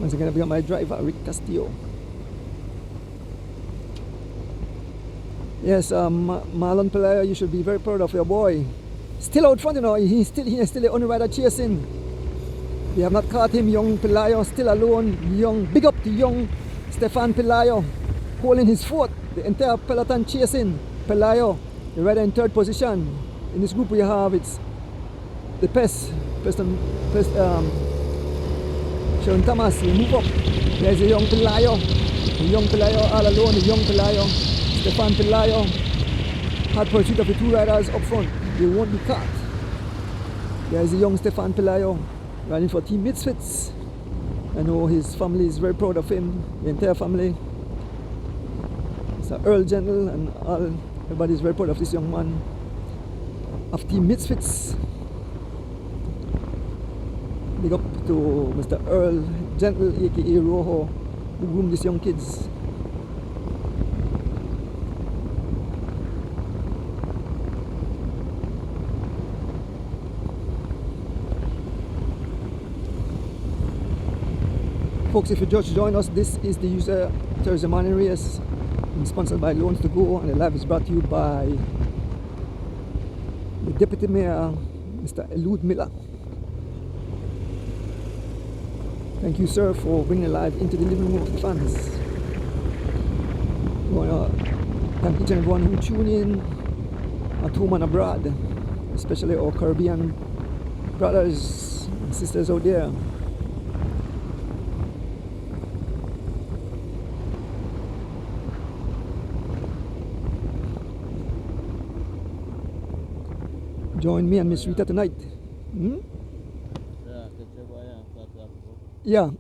Once again, I've got my driver, Rick Castillo. Yes, Marlon Pelayo, you should be very proud of your boy. Still out front, you know, he's still the only rider chasing. They have not caught him. Young Pelayo still alone. Young, big up to young Stefan Pelayo, holding his foot. The entire peloton chasing Pelayo, the rider in third position. In this group we have it's the Sharon Thomas. We move up. There's a young Pelayo. The young Pelayo all alone. The young Pelayo, Stefan Pelayo. Hard pursuit of the two riders up front. They won't be caught. There's a young Stefan Pelayo riding for Team Misfits. I know his family is very proud of him, the entire family. Mr. Earl Gentle and everybody is very proud of this young man of Team Misfits. Big up to Mr. Earl Gentle, aka Rojo, who groomed these young kids. Folks, if you just join us, this is the User Thursday Morning Race, sponsored by Loans to Go, and the live is brought to you by the Deputy Mayor, Mr. Elude Miller. Thank you, sir, for bringing the live into the living room of the fans. We want to thank each and everyone who tune in at home and abroad, especially our Caribbean brothers and sisters out there. Join me and Miss Rita tonight. Yeah.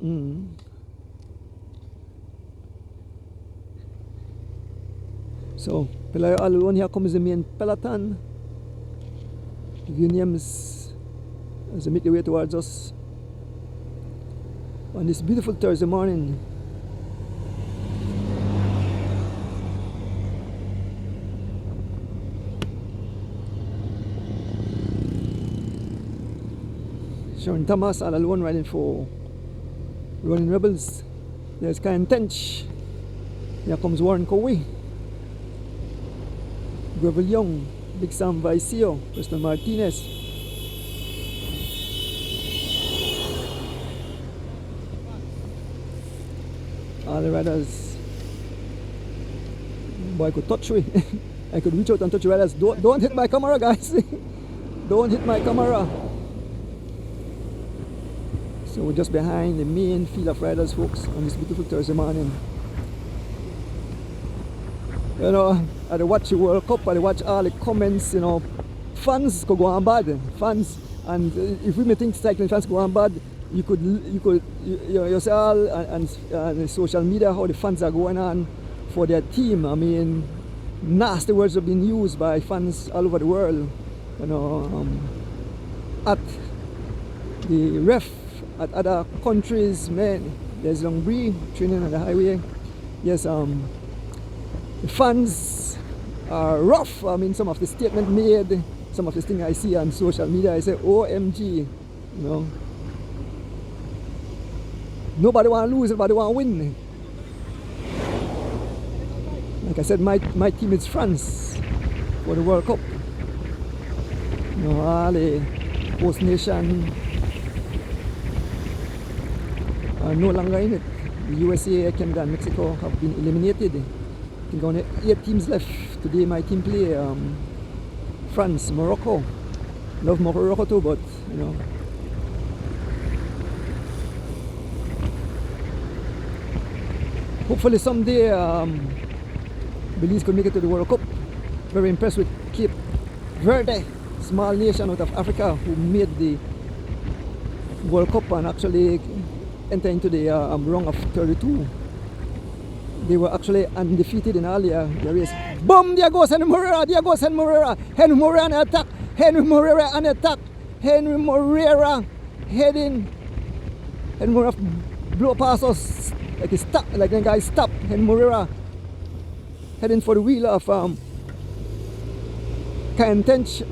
So, Pelayo alone, here comes the main peloton. The Unions as they make their way towards us on this beautiful Thursday morning. Sharon Thomas all alone riding for Running Rebels. There's Kyan Tench. Here comes Warren Cowie. Gravel Young, Big Sam Vicio, Preston Martinez. All the riders. Boy, I could touch me. I could reach out and touch the riders. Don't hit my camera, guys. Don't hit my camera. So we're just behind the main field of riders, folks, on this beautiful Thursday morning. You know, I watch the World Cup, I watch all the comments, you know, fans could go on bad, fans, and if we may think cycling fans go on bad, you see all and social media how the fans are going on for their team. I mean, nasty words have been used by fans all over the world, you know, at the ref, at other countries. Man, there's Longbri training on the highway. Yes, the fans are rough. I mean, some of the statement made, some of the things I see on social media, I say, OMG, you know. Nobody want to lose, everybody want to win. Like I said, my team is France for the World Cup. You know, all the host nation are no longer in it. The USA, Canada and Mexico have been eliminated. I think only 8 teams left. Today my team play France, Morocco. Love Morocco too, but you know. Hopefully someday Belize could make it to the World Cup. Very impressed with Cape Verde, small nation out of Africa who made the World Cup and actually enter into the rung of 32. They were actually undefeated in all their race. Boom! There goes Henry Moreira. There goes Henry Moreira. Henry Moreira on attack. Henry Moreira on attack. Henry Moreira heading Moira blow past us like he stopped, like the guy stopped. And Moira heading for the wheel of Kyan Tench.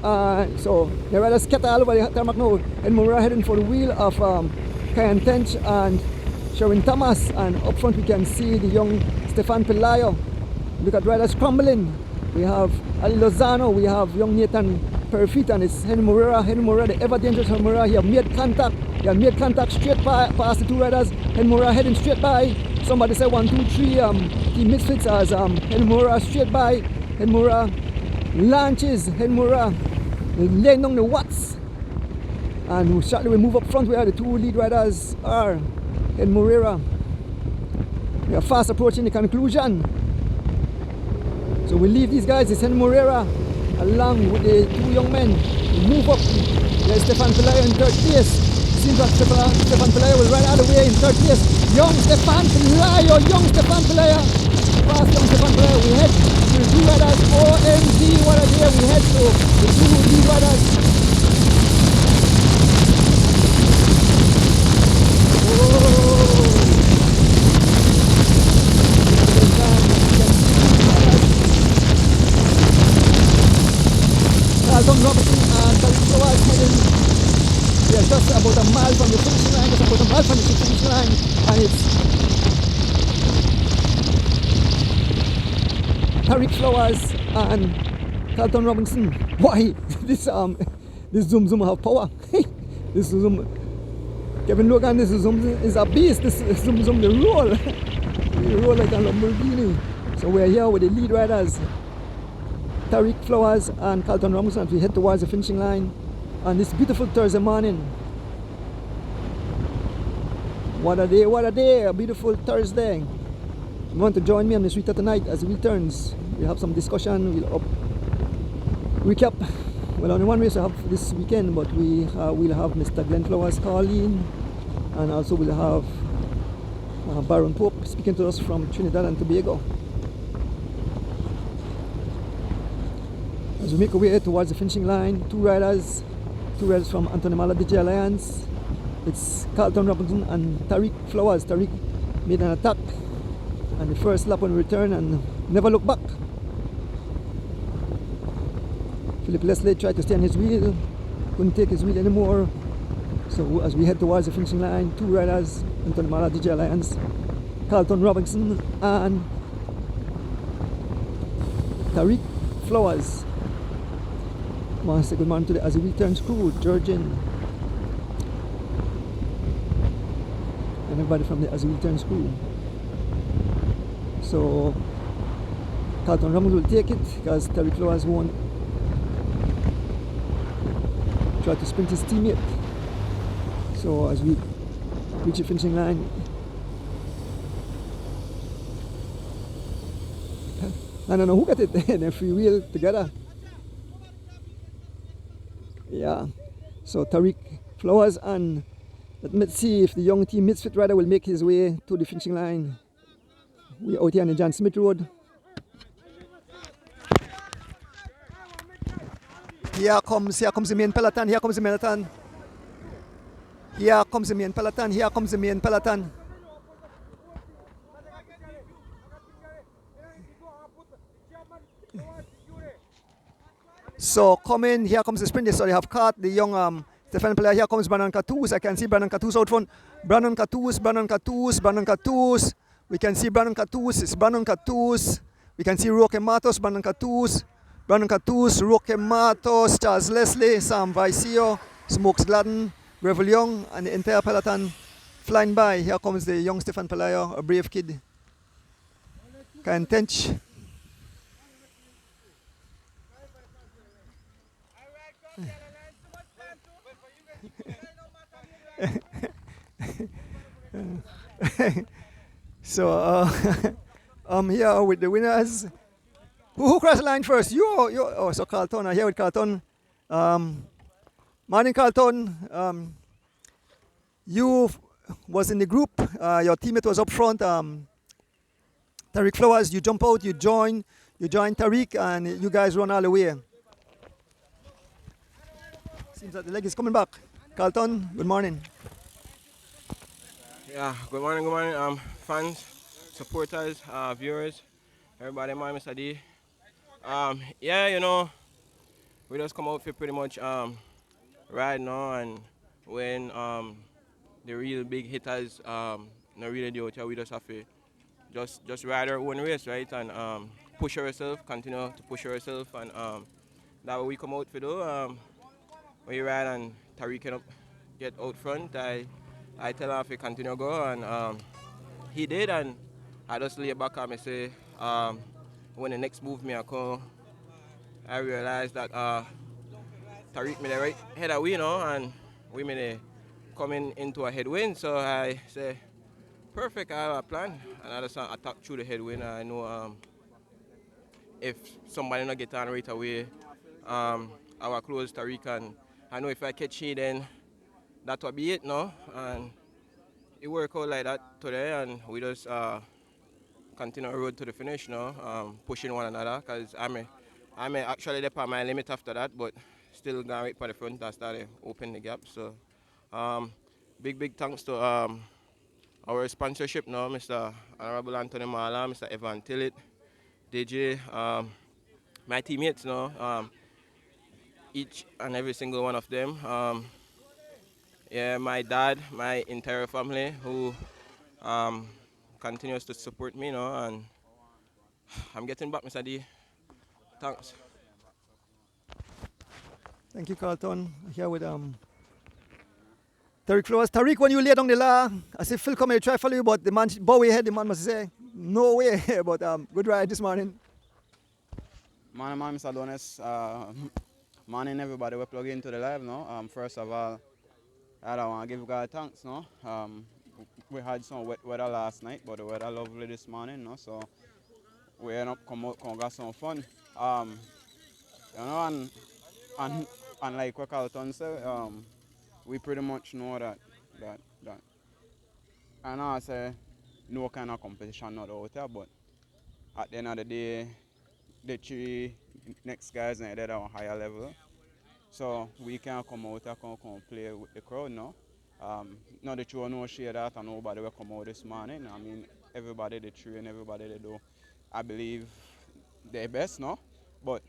So the riders scatter all over the tarmac now. And Moira heading for the wheel of Kyan Tench and Sherwin Thomas. And up front we can see the young Stefan Pelayo. Look at riders crumbling. We have Ali Lozano, we have young Nathan Perfit, and it's Henry Moreira. Henry Moreira, the ever dangerous Henry Moreira. He have made contact. He have made contact straight past the two riders. Henry Moreira heading straight by. Somebody said 1, 2, 3. Team Misfits as Henry Moreira straight by. Henry Moreira launches. Henry Moreira laying down the watts. And shortly we move up front where the two lead riders are. Henry Moreira. We are fast approaching the conclusion. So we leave these guys, it's Henry Moreira along with the two young men. We move up. There's Stefan Pelayo in third place. Seems like Stefan Pelayo will ride out of the way in third place. Young Stefan Pelayo. Fast young Stefan Pelayo. We head to the two riders. OMG, what a day. We head to the two lead riders. Carlton Robinson and Tariq Flowers heading. We are just about a mile from the finishing line, just about a mile from the finishing line, and it's Tariq Flowers and Carlton Robinson. Why this Zoom have power? This Zoom, Kevin Logan, this Zoom is a beast. This Zoom they roll, they roll like a Lamborghini. So we are here with the lead riders, Tariq Flowers and Carlton Robinson, as we head towards the finishing line on this beautiful Thursday morning. What a day, a beautiful Thursday. You want to join me on the street tonight as the wheel turns. We'll have some discussion, we'll recap. Well, only one race I have this weekend, but we'll have Mr. Glenn Flowers calling, and also we'll have Baron Pope speaking to us from Trinidad and Tobago. As we make our way towards the finishing line, two riders from Antonimala DJ Alliance. It's Carlton Robinson and Tariq Flowers. Tariq made an attack on the first lap on return and never looked back. Philip Leslie tried to stay on his wheel, couldn't take his wheel anymore. So as we head towards the finishing line, two riders, Antonimala DJ Alliance, Carlton Robinson and Tariq Flowers. I want to say good morning to the As the Wheel Turns crew, Georgian, and everybody from the As the Wheel Turns crew. So Carlton Robinson will take it because Tariq Flowers won't try to sprint his teammate. So as we reach the finishing line, I don't know who got it in a free wheel together. Yeah, so Tariq Flowers, and let's see if the young team Misfit rider will make his way to the finishing line. We're out here on the John Smith Road. Here comes the main peloton, here comes the peloton. Here comes the main peloton, here comes the main peloton. So coming, here comes the sprinters. So they have caught the young Stefan Pelayo. Here comes Brandon Cattouse. I can see Brandon Cattouse out front. Brandon Cattouse. We can see Brandon Cattouse. It's Brandon Cattouse. We can see Roque Matos, Brandon Cattouse, Roque Matos, Charles Leslie, Sam Vicio, Smokes Gladden, Revel Young, and the entire peloton flying by. Here comes the young Stefan Pelayo, a brave kid. Kyan Tench. So I'm here with the winners. Who crossed the line first? So Carlton. I'm here with Carlton. Morning, Carlton. You was in the group. Your teammate was up front. Tariq Flowers. You jump out. You join Tariq, and you guys run all the way. Seems that the leg is coming back. Carlton, good morning. Yeah, good morning, fans, supporters, viewers, everybody, my Mr. D. Yeah, we just come out for pretty much ride now, and when the real big hitters no really do it, we just have to just ride our own race, right, and push ourselves, continue to push ourselves, and that what we come out for do. When you ride and Tariq can get out front, I tell him to continue go, and he did, and I just lay back and I say, when the next move me I come, I realized that Tariq made the right head away, and we made coming into a headwind. So I say, perfect, I have a plan, and I just attack through the headwind. I know if somebody not get on right away, I will close Tariq, and I know if I catch him, then that will be it, no, and it worked out like that today, and we just continue our road to the finish now, pushing one another, because I'm actually there on my limit after that, but still going right for the front and started open the gap. So big thanks to our sponsorship now, Mr. Honorable Anthony Mala, Mr. Evan Tillett, DJ, my teammates now, each and every single one of them. Yeah, my dad, my entire family who continues to support me, and I'm getting back, Mr. D. Thanks. Thank you, Carlton. Here with Tariq Flowers. Tariq, when you lay down the law, I say Phil come here try follow you, but the man bow ahead, the man must say, no way. But good ride this morning. Man, Mr. Adonis. Morning, everybody. We plug into the live now. First of all, I don't want to give God thanks. No, we had some wet weather last night, but the weather lovely this morning. No, so we end up come out, come got some fun. And like what Carlton said, we pretty much know that I know I say no kind of competition not out there, but at the end of the day, the three next guys are at a higher level. So we can come out and come play with the crowd now. Not that you no share that and nobody will come out this morning. I mean, everybody they train, everybody they do, I believe their best, no? But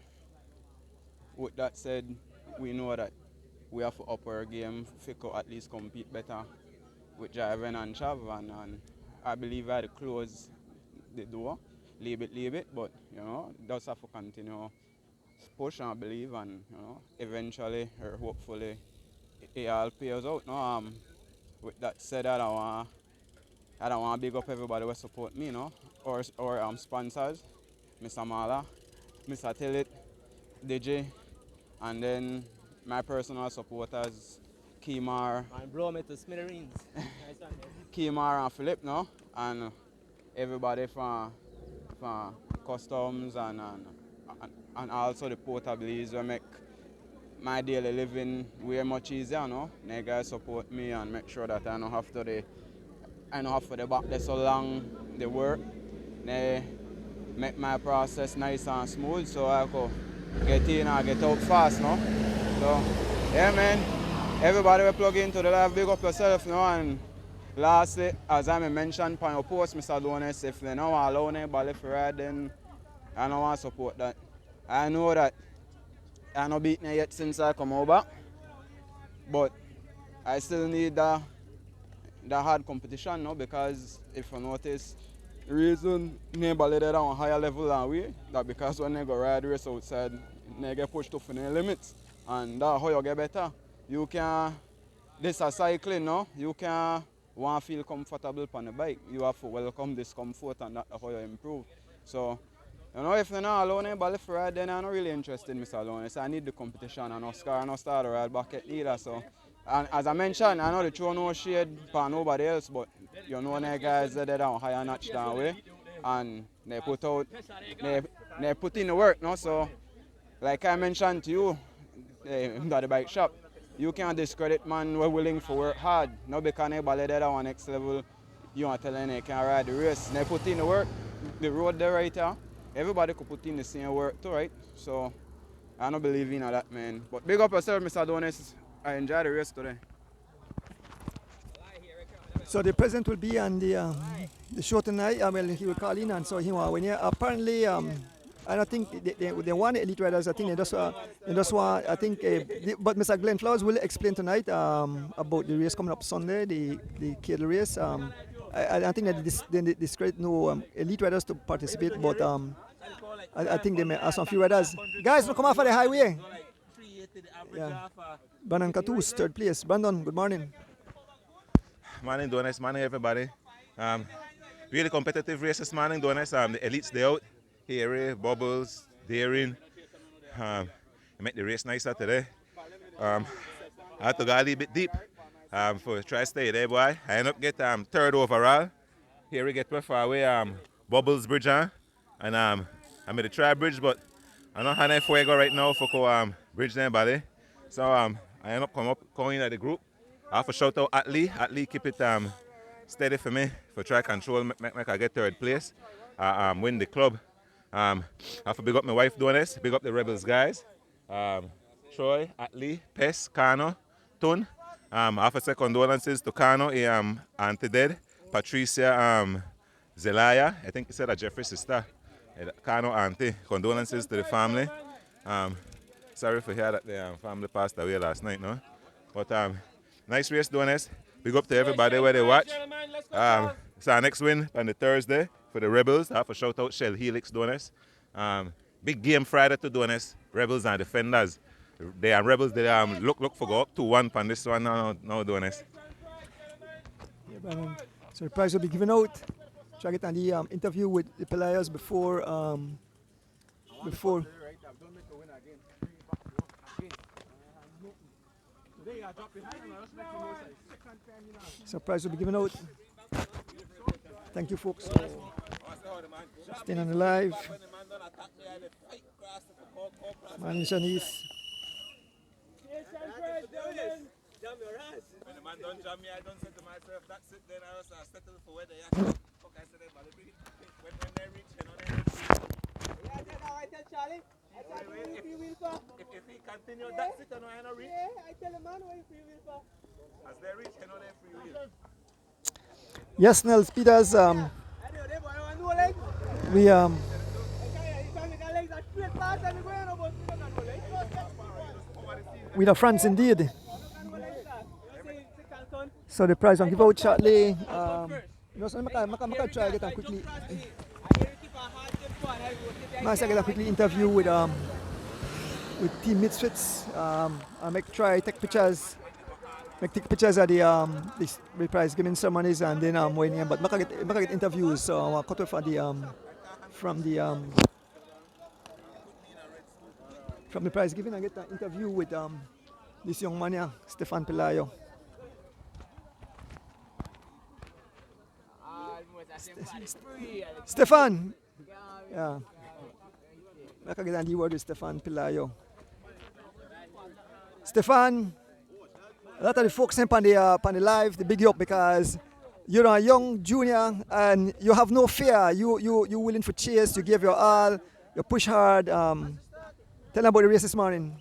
with that said, we know that we have to up our game, to at least compete better with Javen and Chav, and I believe I had to close the door, leave it, but just have to continue push, I believe, and eventually or hopefully it all pays out. No, with that said, I don't want to big up everybody who support me, or sponsors, Mr. Mala, Mr. Tillett, DJ, and then my personal supporters, Kimar. And blow me to smithereens. Kimar and Philip, and everybody from customs and also the portables will make my daily living way much easier, They guys support me and make sure that I don't have to back there so long the work. They make my process nice and smooth so I could get in and get out fast, So yeah, man, everybody will plug into the live, big up yourself, and lastly, as I mentioned on your post, Mr. Adonis, if they don't allow anybody to ride, then I don't want to support that. I know that I not beaten yet since I come over, but I still need the hard competition now, because if you notice, the reason nobody there on a higher level than we, that because when they go ride race outside, they get pushed up in the limits, and that's how you get better. You can, this is cycling, you can want to feel comfortable on the bike. You have to welcome discomfort, and that's how you improve. So, if you're not alone anybody for ride, then I'm not really interested, Mr. Alonis. I need the competition, and Oscar no start to ride back at either. So, and as I mentioned, I know the throw no shade for nobody else, but the guys that are higher notch down way, and they put in the work, So, like I mentioned to you, at the bike shop, you can't discredit man we're willing to work hard. No, because anybody that on next level, you want to tell them they can ride the race. They put in the work, the road there right here. Everybody could put in the same work too, right? So I don't believe in that, man. But big up yourself, Mr. Adonis. I enjoyed the race today. So the president will be on the show tonight. Well, he will call in, and so he when apparently I don't think they want elite riders. I think they just want. I think, but Mr. Glenn Flowers will explain tonight about the race coming up Sunday, the cattle race. I think that they discourage no elite riders to participate, but I think they may ask some few riders. Guys, no come off of the highway. Yeah. Brandon Catus, third place. Brandon, good morning. Morning, Donis. Morning, everybody. Really competitive race this morning, Donis. The elites, they out. Harry, Bubbles, Daring. Make the race nicer today. I had to go a little bit deep for try to stay there, boy. I end up get third overall. Harry get far away. Bubbles bridge on. And I made a try bridge, but I don't have any fuego right now for bridge there, buddy. So I end up coming at the group. I have to shout out Atlee. Atlee keep it steady for me for try control, make I get third place. Win the club. I have to big up my wife doing this, big up the Rebels guys. Troy, Atlee, Pes, Kano, Tun. I have to say condolences to Kano, Auntie Dead, Patricia, Zelaya. I think he said that Jeffrey's sister. Kano Auntie. Condolences to the family. Sorry for hearing that the family passed away last night, no? But nice race doing this. Big up to everybody where they watch. It's our next win on the Thursday for the Rebels. I have to shout out Shell Helix doing this. Big game Friday to doing this. Rebels and Defenders. They are Rebels. They look for go up 2-1 on this one now doing this. Yeah, Brandon. So the prize will be given out. Try to get on the interview with the players before. So prize will be given out. Thank you, folks, for staying on the live. Man in Shanice. When the man done jam me, I don't say to myself, that's it, then I was settle for where they are. Fuck, I said, when they reach, you know, they I tell Charlie. if he continue, that's it, you know, I don't reach. Yeah, I tell the man what you free will for. As they reach, you know, they free will. Yes, Nels Peters. We the France indeed. So the prize on give out shortly. You know, so I try to get a quickly. I get a quickly interview with Team Misfits. I take pictures. Take pictures of the prize giving ceremonies and then waiting. But I get interviews. So I cut off from the prize giving. I get an interview with this young man here, Stefan Pelayo. Stefan! Yeah. I can get a word with Stefan Pelayo. Stefan, a lot of the folks on the live, they big you up because you're a young junior and you have no fear. You're willing for chase, you give your all, you push hard. Tell them about the race this morning.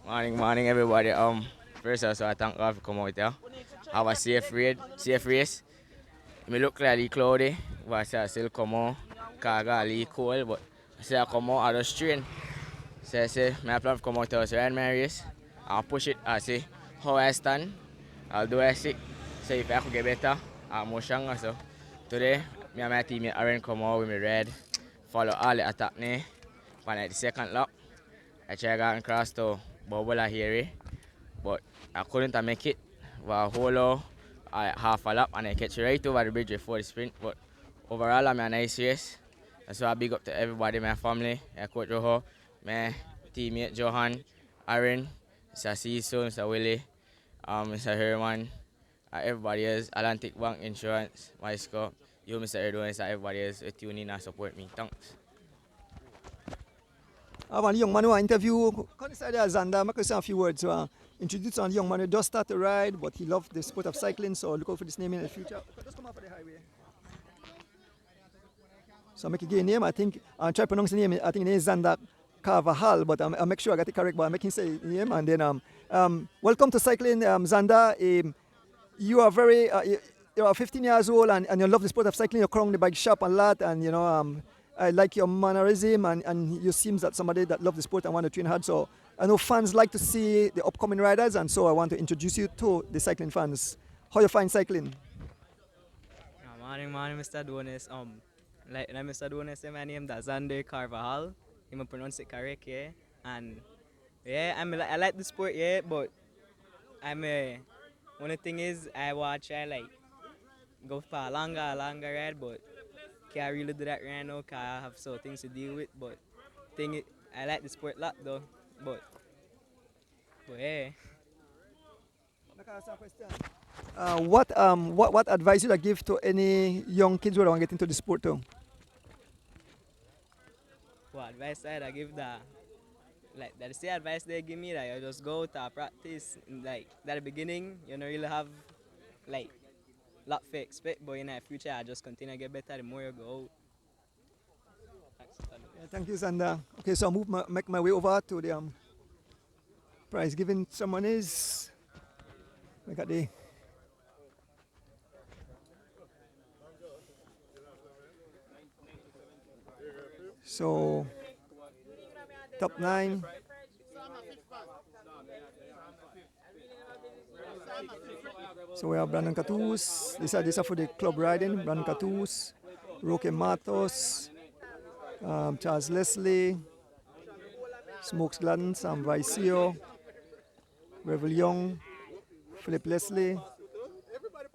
Morning, everybody. First of all, I thank God for coming out here. Have a safe race. It may look clearly cloudy, but I still come out. Because I got a little cold, but I say I come out, I just train. So I say, my plan to come out here, so run my race. I'll push it, I see how I stand. I'll do it sick. So if I could get better, I'm more stronger. So today, me and my teammate Aaron come out with me red. Follow all the attack me. And the second lap, I tried to go across to Bubble and Harry, but I couldn't make it. Well, whole half a lap and I catch right over the bridge before the sprint. But overall, I'm a nice race. That's why I big up to everybody, my family, Coach Joho, my teammate Johan, Aaron, Mr. Cecil, Mr. Willie, Mr. Herman, everybody else, Atlantic Bank Insurance, my scope, you, Mr. Erdogan, everybody else who tune in and support me. Thanks. I have a young man who I interview. Come inside there, Zander. I can say a few words. Introduce a young man who just started to ride, but he loved the sport of cycling, so look out for this name in the future. Just come off of the highway. So I make a good name. I think I'll try to pronounce the name. I think it is Zander Carvajal, but I'll make sure I get it correct. But I make him say the name. And then welcome to cycling, Zander. you are very, you are 15 years old and you love the sport of cycling. You're currently the bike shop a lot, and I like your mannerism, and you seems that somebody that love the sport and want to train hard. So I know fans like to see the upcoming riders, and so I want to introduce you to the cycling fans. How you find cycling? Morning, Mr. Donis. Like Mr. Donis, my name is Xander Carvajal. I pronounce it correct, yeah. And yeah, I like the sport, yeah, but one thing is I go for a longer ride, but can't really do that right now because I have some things to deal with. But I like the sport a lot though, but yeah. What advice you would give to any young kids who want to get into the sport too? What advice I give that? Like that's the advice they give me, that you just go to practice. Like at the beginning, you don't really have like lot to expect, but in the future I just continue to get better the more you go out. Yeah, thank you, Xander. Okay, so I make my way over to the prize giving ceremonies. Look at the so top 9. So we have Brandon Catus. These are for the club riding. Brandon Catus, Roque Matos, Charles Leslie, Smokes Gladden, Sam Vicio, Revel Young, Philip Leslie,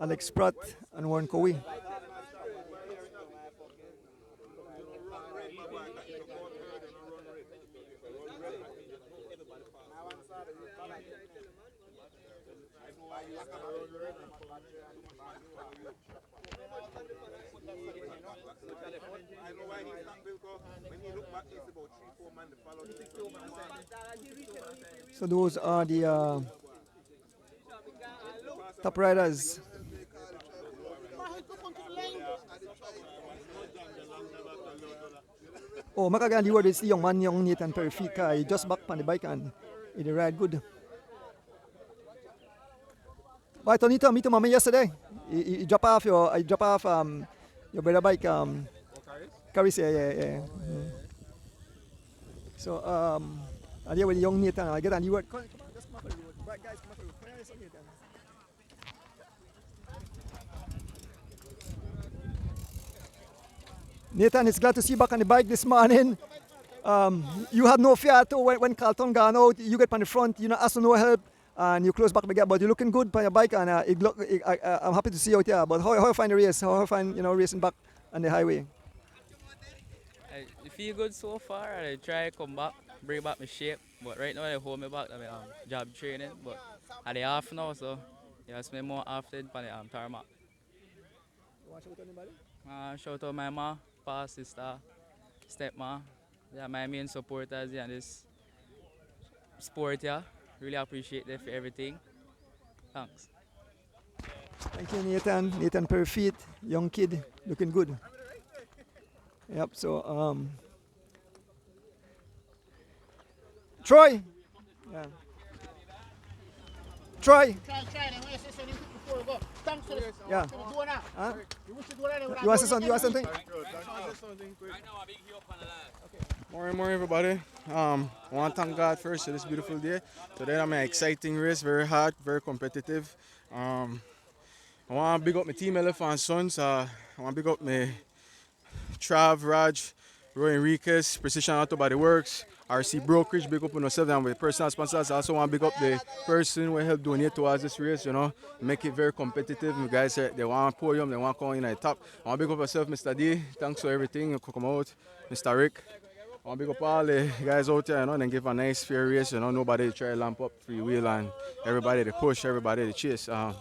Alex Pratt, and Warren Cowie. So those are the top riders. Oh, makagan liward is the young man, young Nathan Perifika. He just back on the bike and he ride good. But Tonito, meet mama yesterday. You drop off your brother bike. Caris, yeah. So I'm here with young Nathan. I get on you word. Come on, just come up with the road. Right, guys, come up with the road. Where is Nathan? Nathan, it's glad to see you back on the bike this morning. You had no fear at all when Carlton gone out. You get on the front, you know, ask for no help, and you close back the gap. But you're looking good on your bike, and I'm happy to see you out here. But how you find the race? How you find racing back on the highway? I feel good so far. I try to come back, bring back my shape. But right now I hold me back. I'm job training. But at the half now, so yeah, I spend more often on the tarmac. You want to shout out anybody? Shout out my ma, pa, sister, stepma. Yeah, my main supporters in this sport. Yeah, really appreciate them for everything. Thanks. Thank you, Nathan. Nathan Perfit, young kid, looking good. Yep. So Troy. Yeah. Troy. Yeah. Huh? You want to say something? You want something? Morning, everybody. I want to thank God first for this beautiful day. Today I'm an exciting race, very hard, very competitive. I want to big up my team Elephant Sons. I want to big up my Trav, Raj, Roy Enriquez, Precision Auto Body Works, RC Brokerage, big up on yourself and with personal sponsors. I also want to big up the person who helped donate towards this race, make it very competitive. You guys, they want a podium, they want to come in at the top. I want to big up yourself, Mr. D. Thanks for everything. You come out, Mr. Rick. I want to big up all the guys out there, and give a nice, fair race. Nobody try to lamp up free wheel and everybody to push, everybody to chase. Yeah,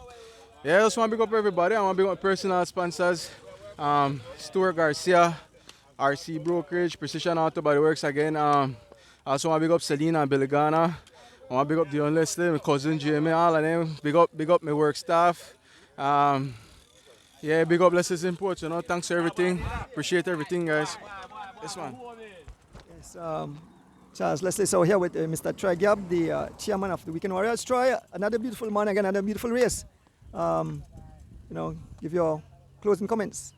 I just want to big up everybody. I want to big up personal sponsors. Stuart Garcia, RC Brokerage, Precision Auto Body Works again. I also want to big up Selena and Billigana. I want to big up Dion Leslie, my cousin Jamie, all of them. Big up my work staff. Yeah, big up Leslie's Imports. Thanks for everything. Appreciate everything, guys. Yes, man. Yes, Charles Leslie. So here with Mr. Troy Gabb, the chairman of the Weekend Warriors. Troy, another beautiful morning again, another beautiful race. give your closing comments.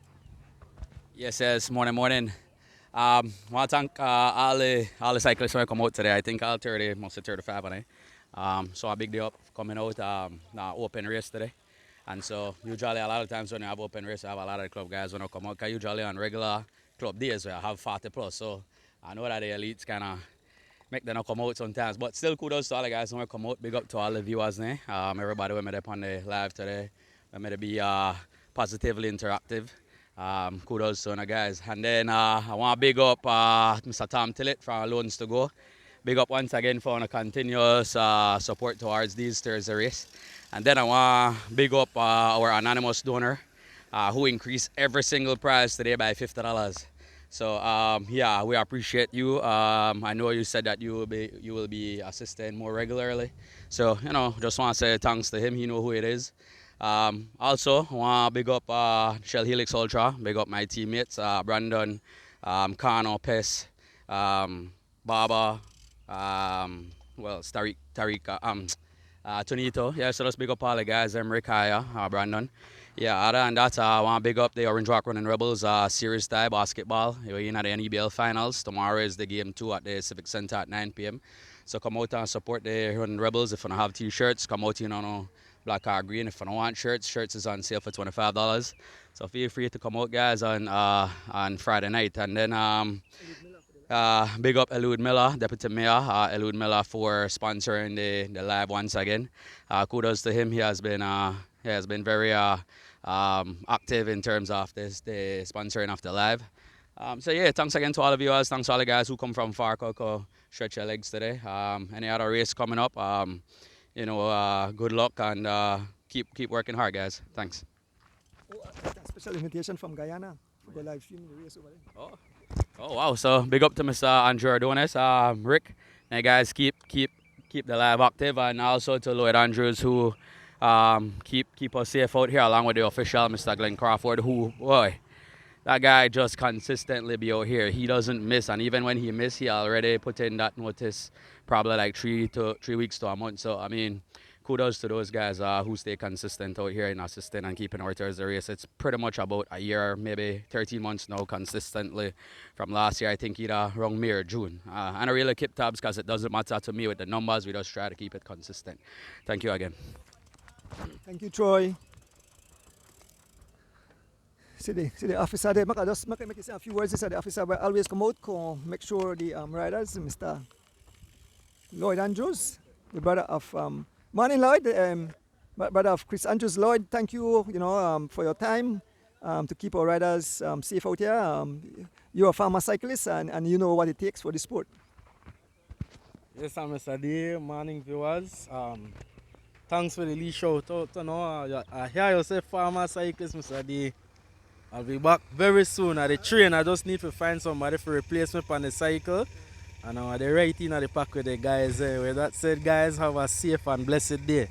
Yes, morning. Want to thank all the cyclists who come out today. I think all 30, mostly 35 on it. So a big day up coming out, open race today. And so usually a lot of times when you have open race, I have a lot of the club guys when I come out. Because usually on regular club days, we have 40 plus. So I know that the elites kind of make them not come out sometimes. But still kudos to all the guys who come out. Big up to all the viewers there. Everybody who made up on the live today. We made to be positively interactive. Kudos to the guys. And then I want to big up Mr. Tom Tillett from Loans to Go. Big up once again for a continuous support towards these Thursday race. And then I want to big up our anonymous donor who increased every single prize today by $50. So yeah, we appreciate you. I know you said that you will be assisting more regularly. So just want to say thanks to him. He know who it is. Also, I want to big up Shell Helix Ultra, big up my teammates, Brandon, Kano, Pes, Baba, Tariq, Tonito. Yeah, so let's big up all the guys, Rick Haya, Brandon. Yeah, other than that, I want to big up the Orange Rock Running Rebels series tie basketball. We're in at the NEBL finals. Tomorrow is the game 2 at the Civic Center at 9 p.m. So come out and support the Running Rebels. If you don't have t-shirts, come out black or green. If you don't want shirts is on sale for $25. So feel free to come out, guys, on Friday night. And then big up Eliud Miller, Deputy Mayor, Eliud Miller for sponsoring the live once again. Kudos to him. He has been very active in terms of the sponsoring of the live. So yeah, thanks again to all of you guys. Thanks to all the guys who come from far, stretch your legs today. Any other race coming up? Good luck and keep working hard, guys. Thanks. A special invitation from Guyana for the live streaming the race over there. Oh wow! So big up to Mr. Andrew Adonis, Rick. And guys, keep the live active, and also to Lloyd Andrews who keep us safe out here, along with the official Mr. Glenn Crawford, who that guy just consistently be out here. He doesn't miss, and even when he miss, he already put in that notice probably like 3 weeks to a month. So I mean, kudos to those guys who stay consistent out here in assisting and keeping our Thursday race. It's pretty much about a year, maybe 13 months now consistently. From last year, I think either around May or June. And I really keep tabs because it doesn't matter to me with the numbers. We just try to keep it consistent. Thank you again. Thank you, Troy. See the officer there. I just make say a few words. The officer will always come out, make sure the riders, Mr. Lloyd Andrews, the brother of morning Lloyd, brother of Chris Andrews. Lloyd, thank you, for your time to keep our riders safe out here. You're a former cyclist and you know what it takes for the sport. Yes, I'm Mr. D. Morning viewers. Thanks for the lead shout out. I hear you say farmer cyclist, Mr. D. I'll be back very soon at the train. I just need to find somebody for replacement on the cycle. And I'm right in at the pack with the guys. With that said, guys, have a safe and blessed day.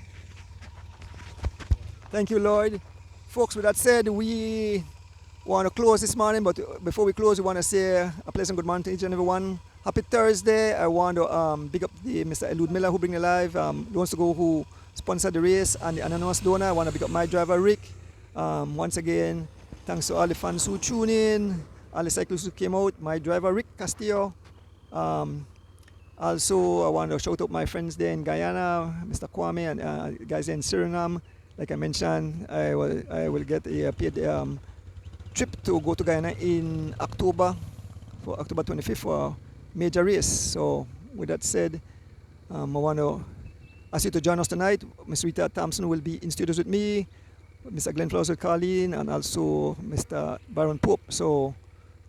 Thank you, Lloyd. Folks, with that said, we want to close this morning, but before we close, we want to say a pleasant good morning to each and everyone. Happy Thursday. I want to big up the Mr. Eliud Miller who bring the live, Loans to Go who sponsored the race, and the anonymous donor. I want to big up my driver, Rick. Once again, thanks to all the fans who tune in, all the cyclists who came out, my driver, Rick Castillo. Also, I want to shout out my friends there in Guyana, Mr. Kwame, and guys in Suriname. Like I mentioned, I will get a paid trip to go to Guyana in October, for October 25th for a major race. So with that said, I want to ask you to join us tonight. Ms. Rita Thompson will be in studios with me, Mr. Glenn Flowers with Colleen, and also Mr. Baron Pope. So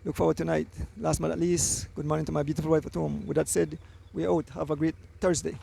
look forward tonight. Last but not least, good morning to my beautiful wife at home. With that said, we're out. Have a great Thursday.